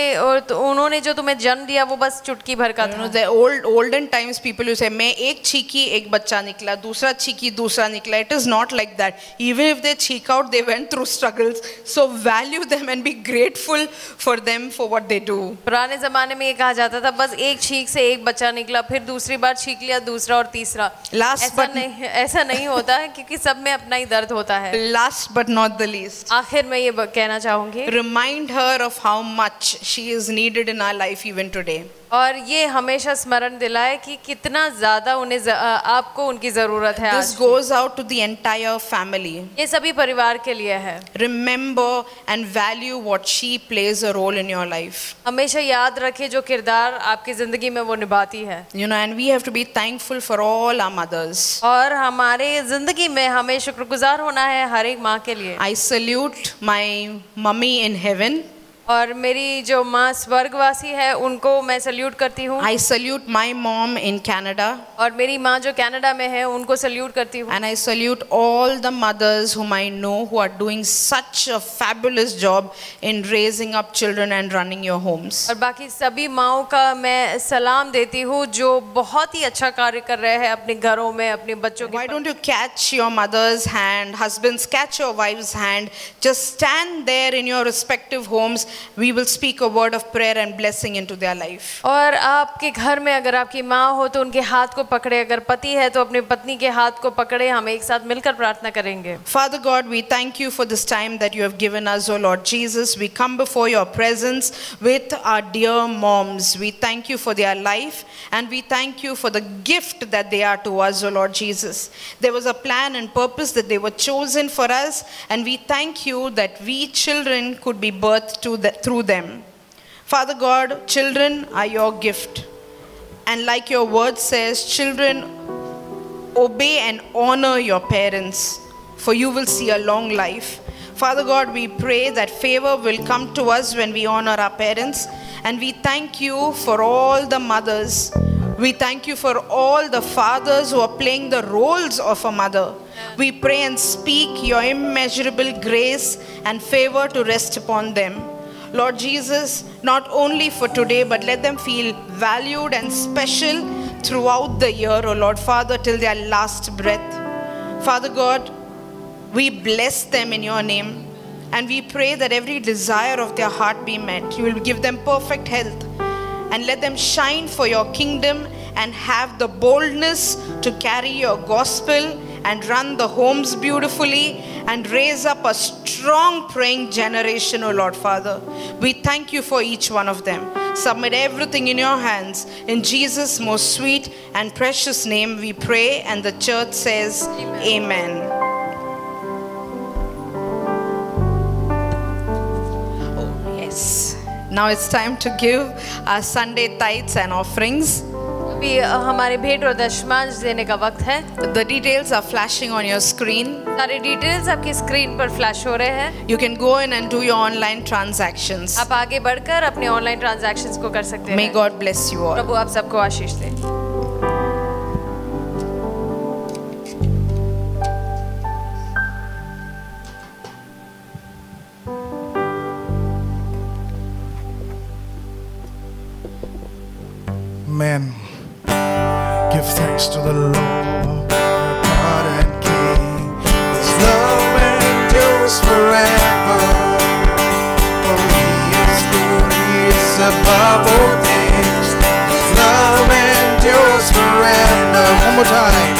उन्होंने जो तुम्हें जन्म दिया वो बस चुटकी भर का था। The olden times people used to say, मैं एक छींकी एक बच्चा निकला, दूसरा छींकी दूसरा निकला. It is not like that. Even if they cheek out, they went through struggles. So value them and be grateful for them for what they do. पुराने जमाने में ये कहा जाता था बस एक छींक से एक बच्चा निकला, फिर दूसरी बार छींक लिया दूसरा और तीसरा। ऐसा नहीं होता है क्योंकि सब में अपना ही दर्द होता है। Last but not the least, आखिर में ये कहना चाहूंगी, remind her of how much she is needed in our life even today. और ये हमेशा स्मरण दिलाए कि कितना ज़्यादा उन्हें आपको उनकी ज़रूरत है। This goes out to the entire family. ये सभी परिवार के लिए है। Remember and value what she plays a role in your life. हमेशा याद रखें जो किरदार आपकी ज़िंदगी में वो निभाती है। You know, and we have to be thankful for all our mothers. और हमारे ज़िंदगी में हमें शुक्रगुजार होना है हर एक माँ के लिए। I salute my mummy in heaven. और मेरी जो माँ स्वर्गवासी है उनको मैं सल्यूट करती हूँ। I salute my mom in Canada. और मेरी माँ जो कनाडा में है उनको सल्यूट करती हूँ। And I salute all the mothers whom I know who are doing such a fabulous job in raising up children and running your homes. और बाकी सभी माँओं का मैं सलाम देती हूँ जो बहुत ही अच्छा कार्य कर रहे हैं अपने घरों में अपने बच्चों के। Why don't you catch your mother's hand, husbands catch your wife's hand, just stand there in your respective homes. We will speak a word of prayer and blessing into their life. और आपके घर में अगर आपकी माँ हो तो उनके हाथ को पकड़े, अगर पति है तो अपनी पत्नी के हाथ को पकड़े, हम एक साथ मिलकर प्रार्थना करेंगे। Father God, we thank you for this time that you have given us, O Lord Jesus. We come before your presence with our dear moms. We thank you for their life and we thank you for the gift that they are to us, O Lord Jesus. There was a plan and purpose that they were chosen for us, and we thank you that we children could be birthed through them. Father God, children are your gift. And like your word says, children, obey and honor your parents, for you will see a long life. Father God, we pray that favor will come to us when we honor our parents. And we thank you for all the mothers. We thank you for all the fathers who are playing the roles of a mother. We pray and speak your immeasurable grace and favor to rest upon them. Lord Jesus, not only for today, but let them feel valued and special throughout the year, O Lord Father, till their last breath. Father God, we bless them in your name, and we pray that every desire of their heart be met. You will give them perfect health, and let them shine for your kingdom and have the boldness to carry your gospel and run the homes beautifully and raise up a strong praying generation, O Lord Father. We thank you for each one of them. Submit everything in your hands. In Jesus' most sweet and precious name we pray, and the church says, Amen. Oh, yes. Now it's time to give our Sunday tithes and offerings. अभी हमारे भेंट और दशमांश देने का वक्त है। The details are flashing on your screen. सारे डिटेल्स आपकी स्क्रीन पर फ्लैश हो रहे हैं। You can go in and do your online transactions. आप आगे बढ़कर अपने ऑनलाइन ट्रांजैक्शंस को कर सकते हैं। May God bless you all. प्रभु आप सबको आशीष दे। Amen. Give thanks to the Lord, God and King. His love endures forever. For He is good, He is above all things. His love endures forever. One more time.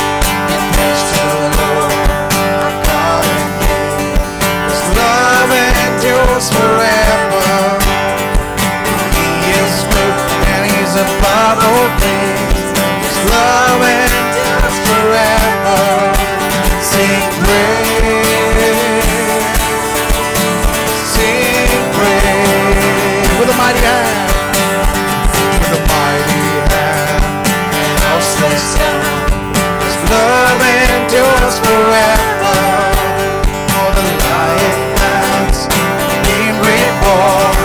Give thanks to the Lord, God and King. His love endures forever. He is good and He's above all things. Love endures forever. Sing praise, sing praise with a mighty hand, with a mighty hand, and outstretched arm. His love endures forever. For the lion has been reborn.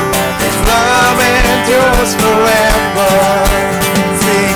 His love endures forever. Sing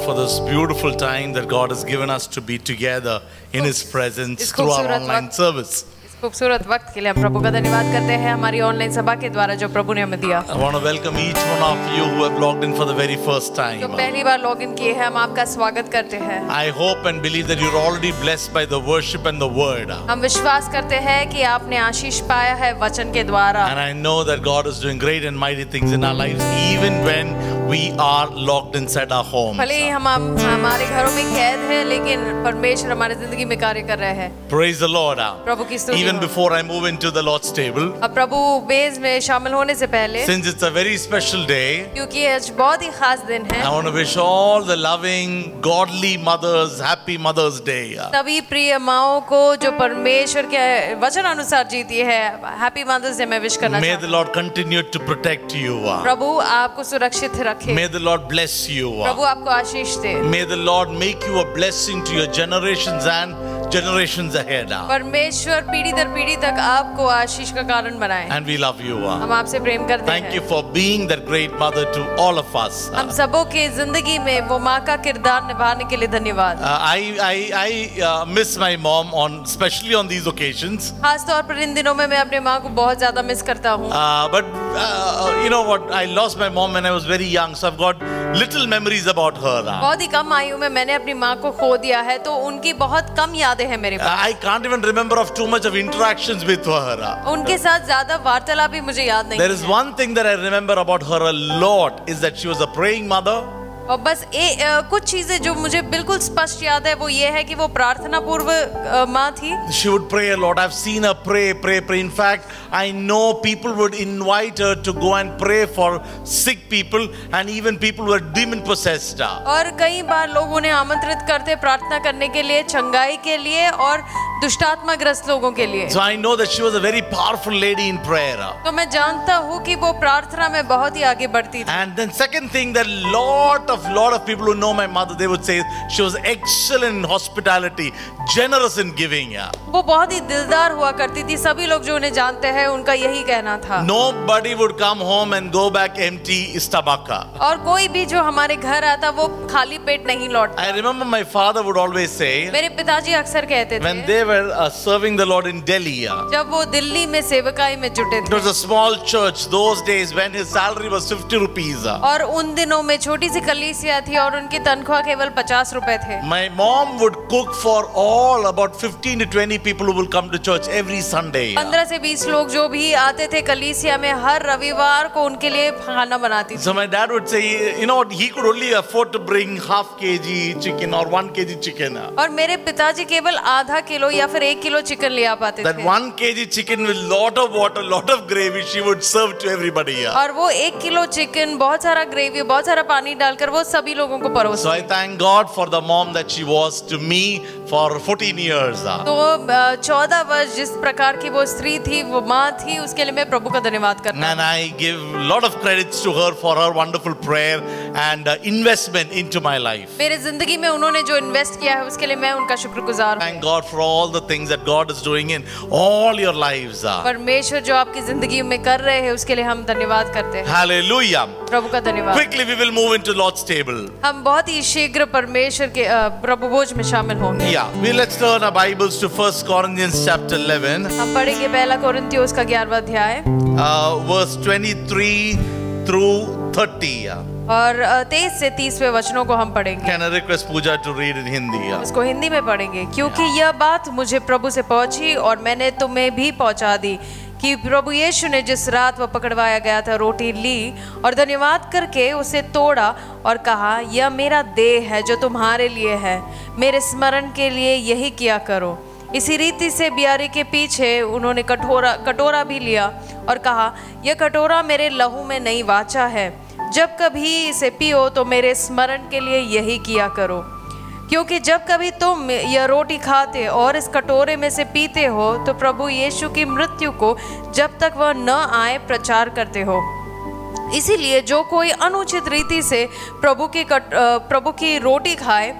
for this beautiful time that God has given us to be together in His presence through our online service. खूबसूरत वक्त के लिए हम प्रभु का धन्यवाद करते हैं हमारी ऑनलाइन सभा के द्वारा जो प्रभु ने हमें दिया। I want to welcome each one of you who have logged in for the very first time. जो पहली बार लॉग इन किए हैं हम आपका स्वागत करते हैं। I hope and believe that you're already blessed by the worship and the word. हम विश्वास करते हैं कि आपने आशीष पाया है वचन के द्वारा। And I know that God is doing great and mighty things in our lives even when we are locked inside our homes. भले ही हम हमारे घरों में कैद हैं लेकिन परमेश्वर हमारी जिंदगी में कार्य कर रहे हैं। Praise the Lord. प्रभु की स्तुति। Even before I move into the Lord's table, अब प्रभु बेज में शामिल होने से पहले, since it's a very special day, क्योंकि आज बहुत ही खास दिन है, I want to wish all the loving, godly mothers happy Mother's Day. सभी प्रिय माओं को जो परमेश्वर के वचन अनुसार जीती है, हैप्पी मदर्स डे मैं विश करना May चाहती the हूँ। Lord continue to protect you. प्रभु आपको सुरक्षित रखे। May the Lord bless you. प्रभु आपको आशीष दे। May the Lord make you a blessing to your generations and generations ahead. परमेश्वर पीढ़ी दर पीढ़ी तक आपको आशीष का कारण बनाए। And we love you. हम आपसे प्रेम करते हैं। Thank you for being that great mother to all of us. हम सबों के जिंदगी में वो माँ का किरदार निभाने के लिए धन्यवाद। I miss my mom especially on these occasions. खास तौर पर इन दिनों में मैं अपने माँ को बहुत ज्यादा मिस करता हूँ। But you know what? I lost my mom when I was very young, so I've got little memories about her. बहुत ही कम आयु में मैंने अपनी माँ को खो दिया है तो उनकी बहुत कम यादें हैं मेरे पास। I can't even remember of too much of interactions with her. उनके साथ ज्यादा वार्तालाप भी मुझे याद नहीं There is one thing that I remember about her a lot is that she was a praying mother. और बस कुछ चीजें जो मुझे बिल्कुल स्पष्ट याद है वो ये है कि वो प्रार्थना पूर्व माँ थी। She would pray a lot. I've seen her pray. In fact, I know people would invite her to go and pray for sick people and even people who are demon possessed. और कई बार लोग उन्हें आमंत्रित करते प्रार्थना करने के लिए, चंगाई के लिए और दुष्टात्मा ग्रस्त लोगों के लिए। So I know that she was a very powerful lady in prayer. तो मैं जानता हूँ कि वो प्रार्थना में बहुत ही आगे बढ़ती थी। And then second thing that lot of people who know my mother, they would say she was excellent in hospitality, generous in giving. वो बहुत ही दिलदार हुआ करती थी। सभी लोग जो उन्हें जानते हैं उनका यही कहना था। Nobody would come home and go back empty stomach. और कोई भी जो हमारे घर आता वो खाली पेट नहीं लौटता। I remember my father would always say, मेरे पिताजी अक्सर कहते थे, when they were serving the Lord in Delhi, जब वो दिल्ली में सेवकाई में जुटे it थे, was a small church those days when his salary was 50 rupees. और उन दिनों में छोटी सी कलीसिया थी और उनकी तनख्वाह केवल 50 रुपए थे। My mom would cook for all about 15 to 20 people who will come to church every Sunday. 15 से 20 लोग जो भी आते थे कलीसिया में हर रविवार को उनके लिए खाना बनाती थी। So my dad would say, you know what, he could only afford to bring half kg chicken or 1 kg chicken. और मेरे पिताजी केवल आधा किलो या फिर 1 किलो चिकन ले आ पाते That थे। 1 kg chicken with lot of water, lot of gravy, she would serve to everybody. और वो 1 किलो चिकन, बहुत सारा ग्रेवी, बहुत सारा पानी डालकर वो सभी लोगों को परोसती। So I thank God for the mom that she was to me for 14 years. तो 14 वर्ष जिस प्रकार की वो स्त्री थी, वो माँ थी, उसके लिए मैं प्रभु का धन्यवाद करता हूँ। And I give lot of credits to her for her wonderful prayer and investment into my life. मेरे जिंदगी में उन्होंने जो इन्वेस्ट किया है उसके लिए मैं उनका शुक्रगुजार हूँ। Thank God for all the things that God is doing in all your lives. परमेश्वर जो आपकी जिंदगी में कर रहे हैं उसके लिए हम धन्यवाद करते हैं। Hallelujah. प्रभु का धन्यवाद। Quickly we will move into Lord's table. हम बहुत ही शीघ्र परमेश्वर के प्रभु भोज में शामिल होंगे। Yeah, let's turn our Bibles to 1 Corinthians chapter 11. हम पढ़ेंगे पहला कोरिन्थियोस का 11वां अध्याय verse 23 through 30. और 23 से 30वें वचनों को हम पढ़ेंगे। Can I request Pooja to read in Hindi? इसको हिंदी में पढ़ेंगे। क्योंकि यह बात मुझे प्रभु से पहुंची और मैंने तुम्हें भी पहुंचा दी कि प्रभु यीशु ने जिस रात वह पकड़वाया गया था रोटी ली और धन्यवाद करके उसे तोड़ा और कहा, यह मेरा देह है जो तुम्हारे लिए है, मेरे स्मरण के लिए यही किया करो। इसी रीति से बियारी के पीछे उन्होंने कटोरा भी लिया और कहा, यह कटोरा मेरे लहू में नई वाचा है, जब कभी इसे पियो तो मेरे स्मरण के लिए यही किया करो। क्योंकि जब कभी तुम यह रोटी खाते और इस कटोरे में से पीते हो तो प्रभु यीशु की मृत्यु को जब तक वह न आए प्रचार करते हो। इसीलिए जो कोई अनुचित रीति से प्रभु की रोटी खाए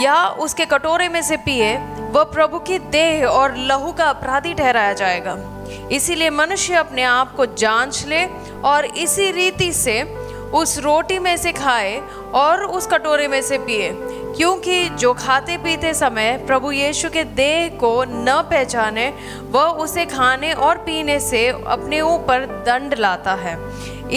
या उसके कटोरे में से पिए, वह प्रभु की देह और लहू का अपराधी ठहराया जाएगा। इसीलिए मनुष्य अपने आप को जांच ले और इसी रीति से उस रोटी में से खाए और उस कटोरे में से पिए, क्योंकि जो खाते पीते समय प्रभु यीशु के देह को न पहचाने वह उसे खाने और पीने से अपने ऊपर दंड लाता है।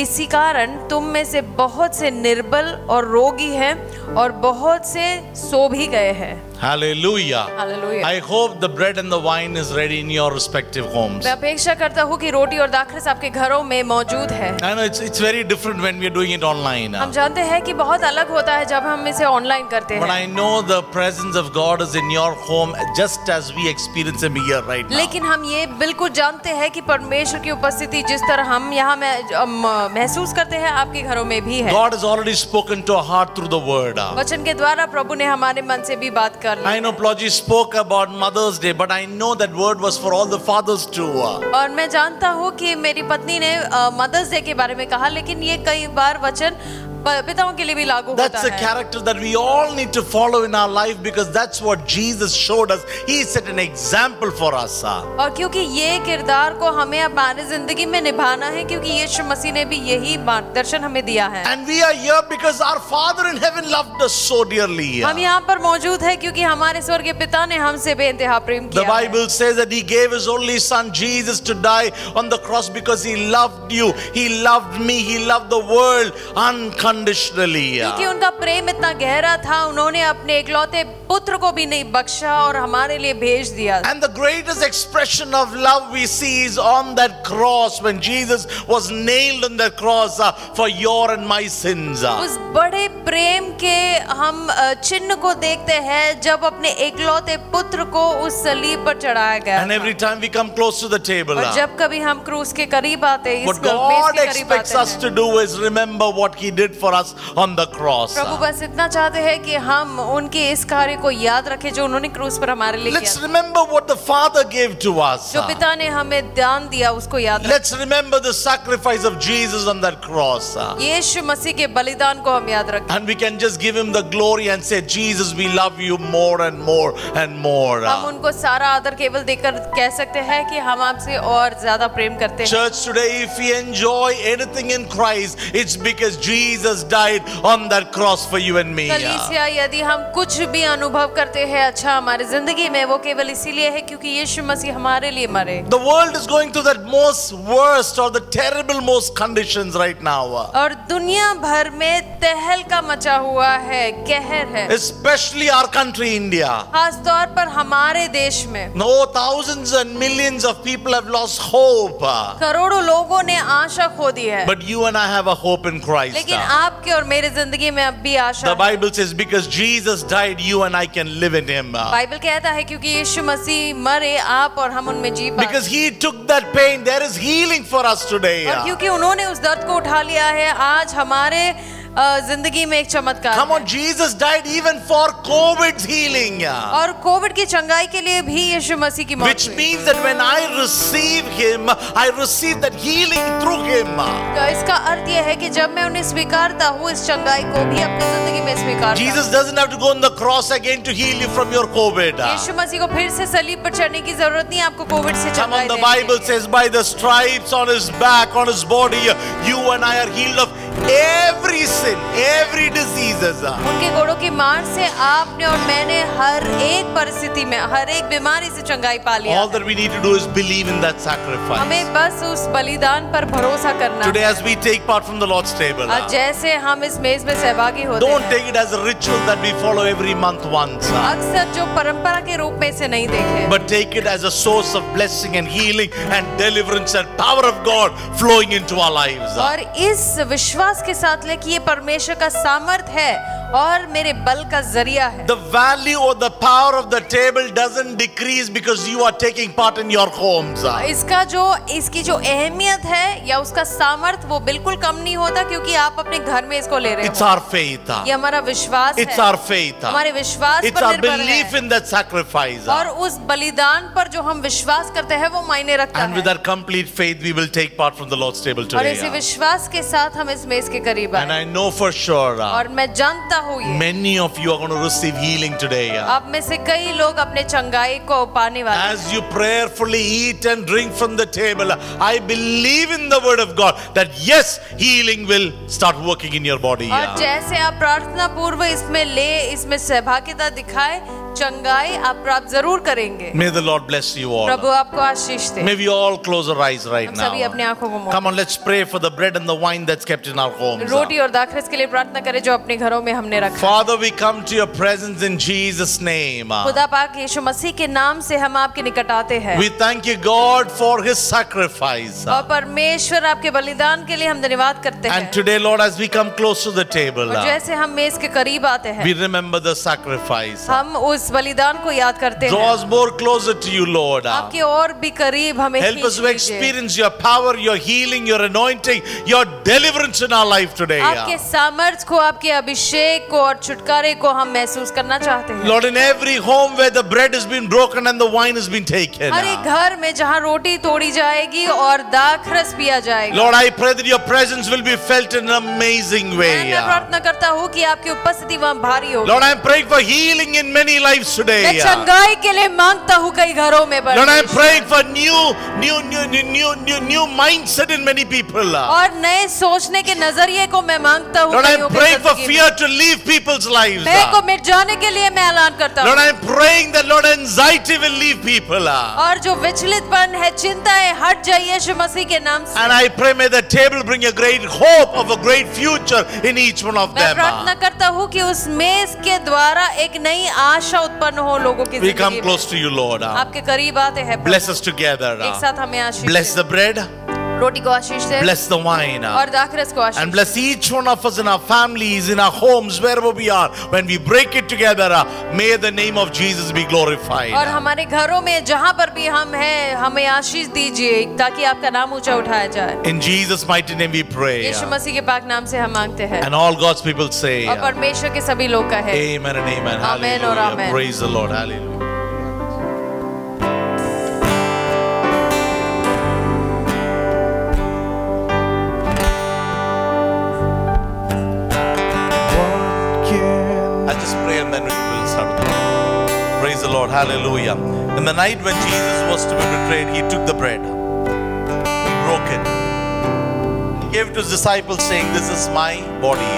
इसी कारण तुम में से बहुत से निर्बल और रोगी हैं और बहुत से सो भी गए हैं। Hallelujah. Hallelujah. I hope the bread and the wine is ready in your respective homes. मैं अपेक्षा करता हूँ कि रोटी और दाखरस आपके घरों में मौजूद है। I know it's very different when we are doing it online. हम जानते हैं कि बहुत अलग होता है जब हम इसे ऑनलाइन करते But हैं, I know the presence of God is in your home just as we experience Him here right now. लेकिन हम ये बिल्कुल जानते हैं कि परमेश्वर की उपस्थिति जिस तरह हम यहाँ महसूस करते हैं आपके घरों में भी है। God has already spoken to our heart through the word. वचन के द्वारा प्रभु ने हमारे मन से भी बात कर ली। I know Ploji spoke about Mother's Day, but I know that word was for all the fathers too. और मैं जानता हूँ कि मेरी पत्नी ने मदर्स डे के बारे में कहा, लेकिन ये कई बार वचन पिताओं के लिए भी लागू होता That's a है। character that we all need to follow in our life because that's what Jesus showed us. He set an example for us. और क्योंकि ये किरदार को हमें हमारी जिंदगी में निभाना है, क्योंकि यीशु मसीह ने भी यही मार्गदर्शन हमें दिया है। And we are here because our Father in heaven loved us so dearly. हम यहाँ पर मौजूद है क्योंकि हमारे स्वर्गीय पिता ने हमसे बेइंतहा प्रेम The किया है। Bible says that He gave His only Son Jesus to die on the cross because He loved you. He loved me. He loved the world unconditionally. क्योंकि उनका प्रेम इतना गहरा था, उन्होंने अपने इकलौते पुत्र को भी नहीं बख्शा और हमारे लिए भेज दिया। And the greatest expression of love we see is on that cross when Jesus was nailed on that cross for your and my sins. उस बड़े प्रेम के हम चिन्ह को देखते हैं जब अपने इकलौते पुत्र को उस सलीब पर चढ़ाया गया। And every time we come close to the table, और जब कभी हम क्रूस के करीब आते हैं, what इस मेज God के करीब expects आते us हैं, to do is remember what He did for us on the cross. प्रभु बस इतना चाहते हैं कि हम उनके इस कार्य को याद रखें जो उन्होंने क्रूस पर हमारे लिए Let's किया। remember what the Father gave to us. जो पिता ने हमें दान दिया उसको याद रखें। Let's remember the sacrifice of Jesus on that cross. यीशु मसीह के बलिदान को हम याद रखें। And we can just give Him the glory and say, Jesus, we love you more and more and more. हम उनको सारा आदर केवल देकर कह सकते हैं कि हम आपसे और ज्यादा प्रेम करते हैं। Church, today if we enjoy anything in Christ, it's because Jesus died on that cross for you and me. कलीसिया, यदि हम कुछ भी अनुभव करते हैं अच्छा हमारी जिंदगी में, वो केवल इसीलिए है क्योंकि यीशु मसीह हमारे लिए मरे। The world is going through that most worst or the terrible most conditions right now. और दुनिया भर में तहलका मचा हुआ है, कहर है, Especially our country, India. खास तौर पर हमारे देश में। No, thousands and millions of people have lost hope. करोड़ों लोगों ने आशा खो दी है, But you and I have a hope in Christ. लेकिन आपके और मेरे जिंदगी में अब भी आशा The है। Bible says because Jesus died, you and I can live in Him. Bible कहता है क्योंकि यीशु मसीह मरे, आप और हम उनमें जी पाए। Because He took that pain, there is healing for us today. और क्योंकि उन्होंने उस दर्द को उठा लिया है, आज हमारे जिंदगी में एक चमत्कार Come है। on, Jesus died even for COVID's healing. और कोविड की चंगाई के लिए भी यीशु मसीह की मौत Which हुई। means that when I receive Him, I receive that healing through Him. तो इसका अर्थ यह है कि जब मैं उन्हें स्वीकारता हूँ, इस चंगाई को भी अपनी जिंदगी में स्वीकारता हूँ। Jesus doesn't have to go on the cross again to heal you from your COVID. यीशु मसीह को फिर से सलीब पर चढ़ने की जरूरत नहीं, आपको कोविड से Come चंगाई on, the देने के Bible लिए। says by the stripes on His back, on His body, you and I are healed of every sin, every diseases. उनके घोड़ों की मार से आपने और मैंने हर एक परिस्थिति में, हर एक बीमारी से चंगाई पा लिया। All that we need to do is believe in that sacrifice. हमें बस उस बलिदान पर भरोसा करना Today है। as we take part from the Lord's table, आज जैसे हम इस मेज में सहभागी होते don't हैं, take it as a ritual that we follow every month once. अक्सर जो परंपरा के रूप में इसे नहीं देखे, But take it as a source of blessing and healing and deliverance and power of God flowing into our lives. और इस विश्वास के साथ ले कि ये परमेश्वर का सामर्थ है और मेरे बल का जरिया है। The value or the power of the table doesn't decrease because you are taking part in your homes. इसकी जो अहमियत है या उसका सामर्थ वो बिल्कुल कम नहीं होता क्योंकि आप अपने घर में इसको ले रहे It's हो। our faith. ये हमारा विश्वास It's है, our faith. हमारे विश्वास It's पर our निर्भर belief है in that sacrifice. और उस बलिदान पर जो हम विश्वास करते हैं वो मायने रखता And with है। that complete faith, we will take part from the Lord's table और इसी today. विश्वास के साथ हम इस मेज के करीब And आए I know for sure और मैं जानता होइए। Many of you are going to receive healing today. आप में से कई लोग अपने चंगाई को पाने वाले हैं। As you prayerfully eat and drink from the table, I believe in the word of God that yes, healing will start working in your body. और जैसे आप प्रार्थना पूर्व इसमें ले, इसमें सहभागिता दिखाए, चंगाई आप प्राप्त जरूर करेंगे। May the Lord bless you all. प्रभु आपको आशीष दे। May we all close our eyes right हम now. सभी अपने आंखों को Come on, let's pray for the bread and the wine that's kept in our homes. रोटी और दाखरस के लिए प्रार्थना करें जो अपने घरों में हमने रखा। Father, we come to your presence in Jesus' name. खुदा पाक यीशु मसीह के नाम से हम आपके निकट आते हैं। We thank you, God, for his sacrifice. और परमेश्वर आपके बलिदान के लिए हम धन्यवाद करते हैं। And today, Lord, as we come close to the table, और जैसे हम मेज के करीब आते हैं, we remember the sacrifice. हम उस बलिदान को याद करते Draw हैं। us more closer to you, Lord. आपके और भी करीब हमें Help us खींच to लीजिए। experience your power, your healing, your anointing, your deliverance in our life today. आपके सामर्थ्य को, आपके अभिषेक को और छुटकारे को हम महसूस करना चाहते हैं। Lord, in every home where the bread has been broken and the wine has been taken, हर एक घर में जहाँ रोटी तोड़ी जाएगी और दाखरस पिया जाएगा। Lord, I pray that your presence will be felt in an amazing way. मैं प्रार्थना करता हूँ कि आपकी उपस्थिति वहाँ भारी हो। Lord, I am praying for healing in many lives मैं today. चंगाई के लिए मांगता हूँ कई घरों में। Lord, I am praying for new mindset in many people. और नए सोचने के नजरिए को मैं मांगता हूँ। Lord, I कईयों am के praying for जिंदगी fear to leave people's lives. में। भय को मिट जाने के लिए मैं ऐलान करता हूँ। Lord, I am praying that Lord, anxiety will leave people. और जो विचलितपन है, चिंता है, हट जाइए यीशु मसीह के नाम से। And I pray may the table bring a great hope of a great future in each one of मैं them. प्रार्थना करता हूँ कि उस मेज के द्वारा एक नई आशा उत्पन्न हो लोगों की We come जिंदगी में। close to you, Lord. आपके करीब आते हैं। Bless us together. एक साथ हमें आशीष Bless दे। the bread. रोटी को आशीष दे Bless the wine. और दाखरस को आशीष And bless each one of us in our families, in our homes, wherever we are. When we break it together, may the name of Jesus be glorified. और हमारे घरों में जहाँ पर भी हम हैं, हमें आशीष दीजिए ताकि आपका नाम ऊंचा उठाया जाए। In Jesus' mighty name we pray. यीशु मसीह के पाक नाम से हम मांगते हैं। And all God's people say, और परमेश्वर के सभी लोग का है Amen and amen. Amen और Hallelujah. amen. Praise the Lord. Hallelujah. I'll just pray and then we'll start. Praise the Lord. Hallelujah. In the night when Jesus was to be betrayed, he took the bread. He broke it. He gave it to his disciples saying, this is my body.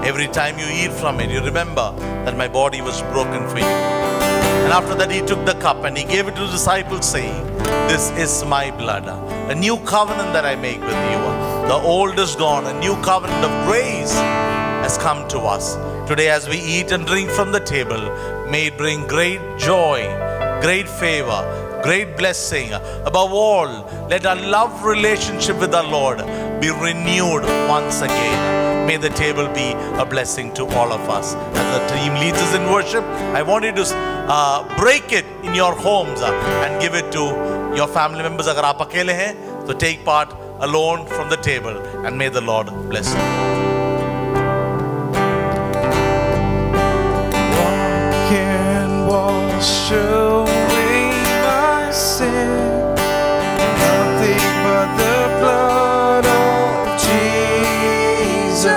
Every time you eat from it, you remember that my body was broken for you. And after that he took the cup and he gave it to his disciples saying, this is my blood. A new covenant that I make with you. The old is gone. A new covenant of grace has come to us. Today as we eat and drink from the table, may it bring great joy, great favor, great blessing. Above all, let our love relationship with our Lord be renewed once again. May the table be a blessing to all of us. As the team leads us in worship, I want you to break it in your homes and give it to your family members. Agar aap akele hain, so take part alone from the table and may the Lord bless you. Can wash away my sin, nothing but the blood of Jesus.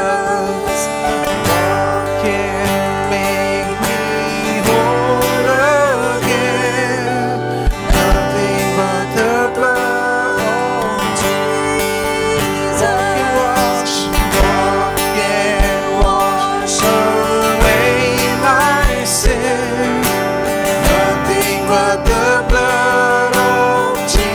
What can make me whole again? Nothing but the blood of Jesus. What can wash away my sin? Nothing but the blood of Jesus.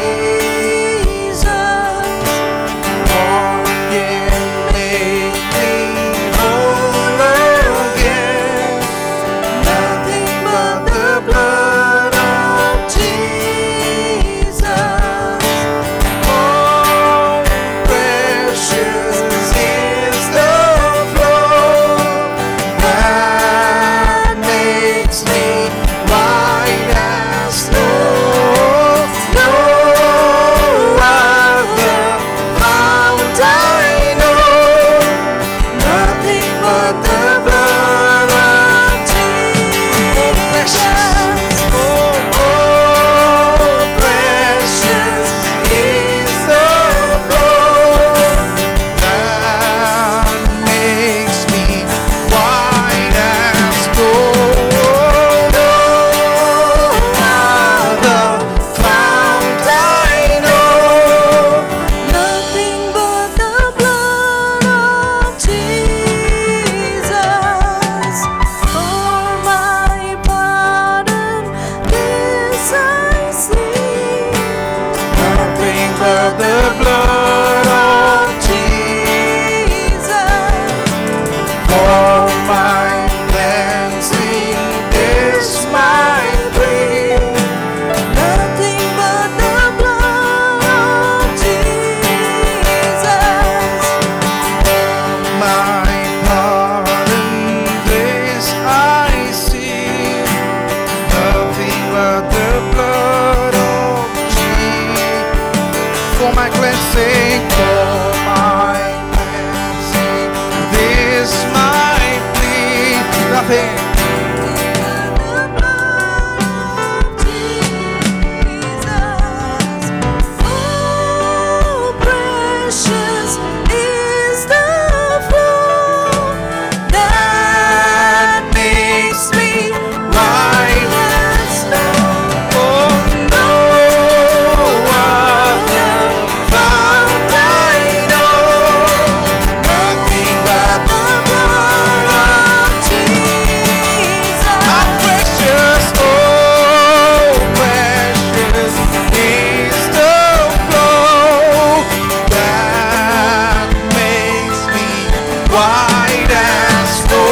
white as snow.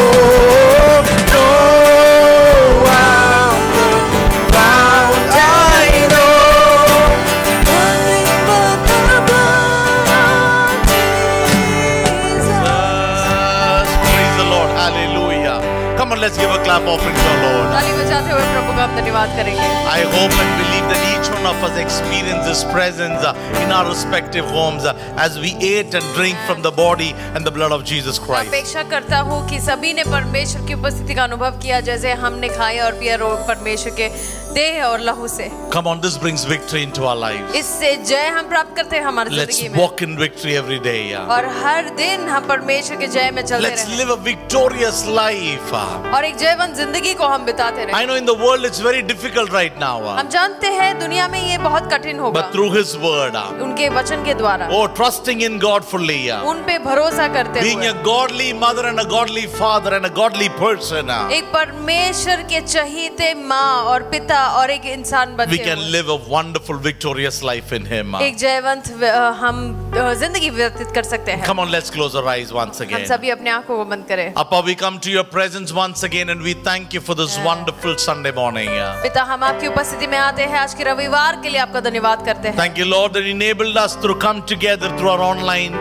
No other ground I know. Nothing but the blood of Jesus. Praise the Lord. Hallelujah. Come on, let's give a clap offering to our Lord. ताली बजाते हुए प्रभु का हम धन्यवाद करेंगे। I hope and believe that each one of us experienced His presence in our respective homes as we ate and drink from the body and the blood of Jesus मैं Christ. अपेक्षा करता हूँ कि सभी ने परमेश्वर की उपस्थिति का अनुभव किया जैसे हमने खाया और पिया परमेश्वर के देह और लहू से। Come on, this brings victory into our lives. इससे जय हम प्राप्त करते हैं हमारी Let's जिंदगी में walk in victory every day. और हर दिन हम परमेश्वर के जय में चलते Let's रहें live a victorious life. और एक जयवंत जिंदगी को हम बिताते रहें। I know in the world it's very difficult right now. हम जानते हैं दुनिया में ये बहुत कठिन होगा But through His word, उनके वचन के द्वारा oh, trusting in God fully, उन पे भरोसा करते being हुए a godly mother and a godly father and a godly person, एक परमेश्वर के चहीते माँ और पिता और एक इंसान we बनते can हुए live a wonderful, victorious life in Him. एक जयवंत हम जिंदगी व्यतीत कर सकते हैं। Come on, let's close our eyes once हम again. सभी अपने आंखों को बंद करें। Appa, we come to your presence once again and we thank you for this wonderful Sunday morning. पिता हम आपकी उपस्थिति में आते हैं आज के रविवार के लिए आपका धन्यवाद करते हैं। Thank you, Lord, that enabled us to come together through our online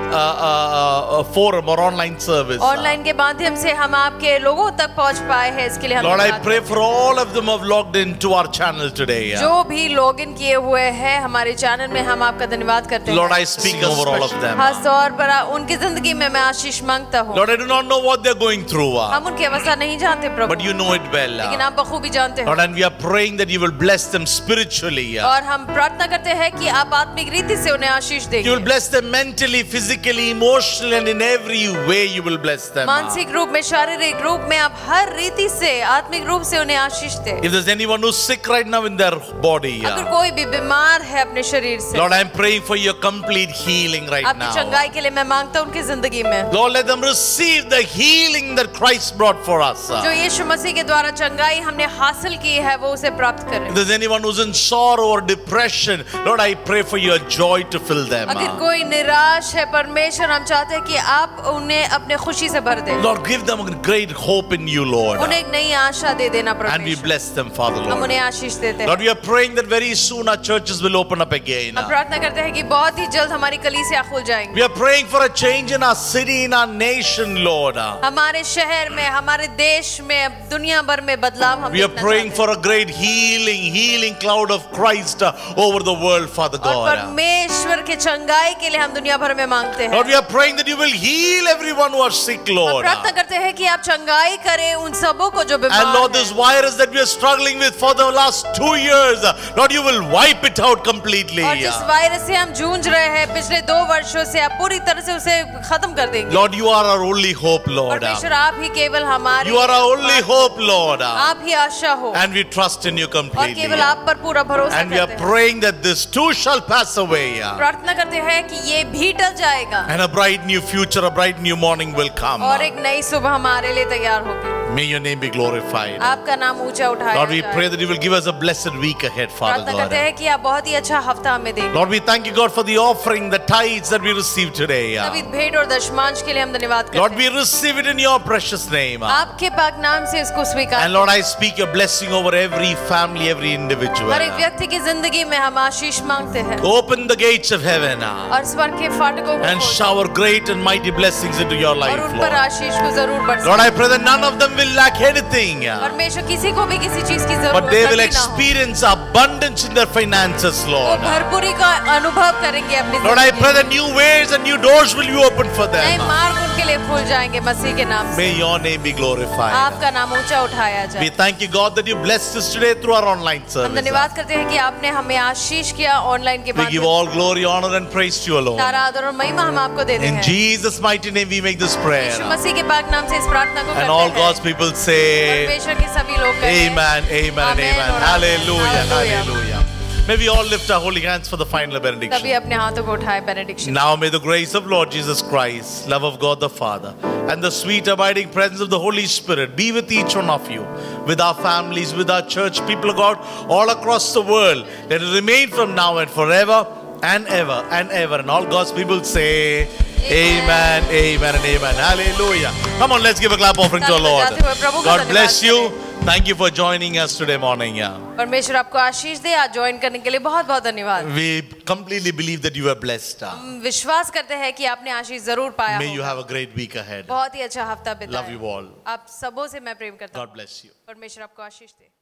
forum or online service. Online के माध्यम से हम आपके लोगों तक पहुंच पाए हैं इसके लिए हम Lord, I धन्यवाद pray करते for all of them who have logged into our channel today. हैं। जो भी लॉगिन किए हुए हैं हमारे चैनल में हम आपका धन्यवाद करते हैं। Lord, I speak over all of them. खास तौर पर उनकी जिंदगी में मैं आशीष मांगता हूँ। Lord, I do not know what they're going through, हम उनकी अवस्था नहीं जानते प्रभु, but you know it well. लेकिन आप बखूबी जानते Lord, हो। and we are praying that you will bless them spiritually. और हम प्रार्थना करते हैं कि आप आत्मिक रीति से उन्हें आशीष You देंगे। will bless them mentally, physically, emotionally, and in every way you will bless them. मानसिक रूप में, शारीरिक रूप में आप हर रीति से आत्मिक रूप से उन्हें आशीष दें। If there's anyone who's sick right now in their body, अगर कोई भी बीमार है अपने शरीर से, Lord, I'm praying for your complete healing right आपकी now. चंगाई के लिए मैं मांगता हूँ उनकी जिंदगी में। Lord, let them receive the healing that Christ brought for us. जो यीशु मसीह के द्वारा चंगाई हमने हासिल की है वो उसे प्राप्त करें। If there's anyone who's in sorrow or depression, Lord, I pray for your joy to fill them. अगर कोई निराश है परमेश्वर हम चाहते हैं कि आप उन्हें अपने खुशी से भर दें। Lord, give them a great hope in you, Lord. उन्हें एक नई आशा दे देना And we परमेश्वर। bless them, Father, हम Lord. उन्हें आशीष देते हैं। Lord, we are praying that very soon our churches will open up again. हम प्रार्थना करते हैं कि बहुत ही जल्द हमारी कलीसिया खुल जाएंगी। We are praying for a change in our city, in our nation, Lord. हमारे शहर में, हमारे देश में, दुनिया भर में बदलाव हम We are देखना praying चाहते for a great healing cloud of Christ over the world, Father हैं। और God. परमेश्वर के चंगाई के लिए हम दुनिया भर में मांगते हैं। Lord, we are praying that you will heal everyone who are sick, हम Lord. प्रार्थना करते हैं कि आप चंगाई करें उन सबों को जो बीमार And Lord, this हैं। virus that we are struggling with for the last 2 years, Lord, you will wipe it out completely. और जिस वायरस से हम जूझ रहे हैं पिछले 2 वर्षों से आप पूरी तरह से उसे खत्म कर देंगे। Lord, you are our only hope, Lord. परमेश्वर आप ही केवल हमारे You are our only hope, Lord. आप ही आशा हो And we trust in you और completely. केवल आप पर पूरा भरोसा And we are करते हैं। praying that this too shall pass away. प्रार्थना करते हैं कि ये भी टल जाएगा And a bright new future, a bright new morning will come. और एक नई सुबह हमारे लिए तैयार होगी। May your name be glorified. आपका नाम ऊंचा उठाया Lord, we जाए। pray that you will give us a blessed week ahead, Father प्रार्थना करते God. हैं कि आप बहुत ही अच्छा हफ्ता हमें देंगे। Lord, we thank you, God, for the offering, the tithes that we received today. सभी भेंट और दशमांश के लिए हम धन्यवाद Lord, करते we हैं। receive it in your precious name. आपके पाक नाम से इसको स्वीकार And Lord, I speak your blessing over every family, every individual. हर एक व्यक्ति की जिंदगी में हम आशीष मांगते हैं Open the gates of heaven और स्वर्ग के फाटकों को and खोल shower great and mighty blessings into your और life, उन पर Lord. आशीष को जरूर Lord, बरसाए। I pray that none of them will lack anything, परमेश्वर किसी को भी किसी चीज की but जरूरत they will कभी ना हो। experience abundance in their finances, वो Lord. भरपूरी का अनुभव करेंगे अपनी Lord, I जिंदगी pray में। that new ways and new doors will be opened for नए them. मार्ग उनके लिए खुल जाएंगे मसीह के नाम से। May your name be glorified. आपका नाम ऊंचा उठाया We जाए। thank you, God, that you blessed us today through our online हम service. धन्यवाद करते हैं कि आपने हमें आशीष किया ऑनलाइन के We give माध्यम all glory, honor, and praise to you alone. सारा आदर और महिमा हम आपको देते In हैं। Jesus' mighty name, we make this prayer. यीशु मसीह के पाक नाम से इस प्रार्थना को And all करते God's हैं। people say, परमेश्वर के सभी लोग कहें, Amen, amen, and Amen amen. और Hallelujah, Hallelujah. hallelujah. May we all lift our holy hands for the final तभी benediction. अपने हाथों को उठाए benediction. Now may the grace of Lord Jesus Christ, love of God the Father, and the sweet abiding presence of the Holy Spirit be with each one of you, with our families, with our church, people of God, all across the world. Let it remain from now and forever and ever and ever. And all God's people say, Amen, amen, and amen. Hallelujah. Come on, let's give a clap offering to our Lord. जाते हुए प्रभु का God bless धन्यवाद you. Thank you for joining us today morning. Yeah. परमेश्वर आपको आशीष दे। आज join करने के लिए बहुत बहुत धन्यवाद। We completely believe that you are blessed. हम विश्वास करते हैं कि आपने आशीष जरूर पाया May you होगा। have a great week ahead. बहुत ही अच्छा हफ्ता बिताएं। Love you all. आप सबों से मैं प्रेम करता हूँ। God bless you. परमेश्वर आपको आशीष दे।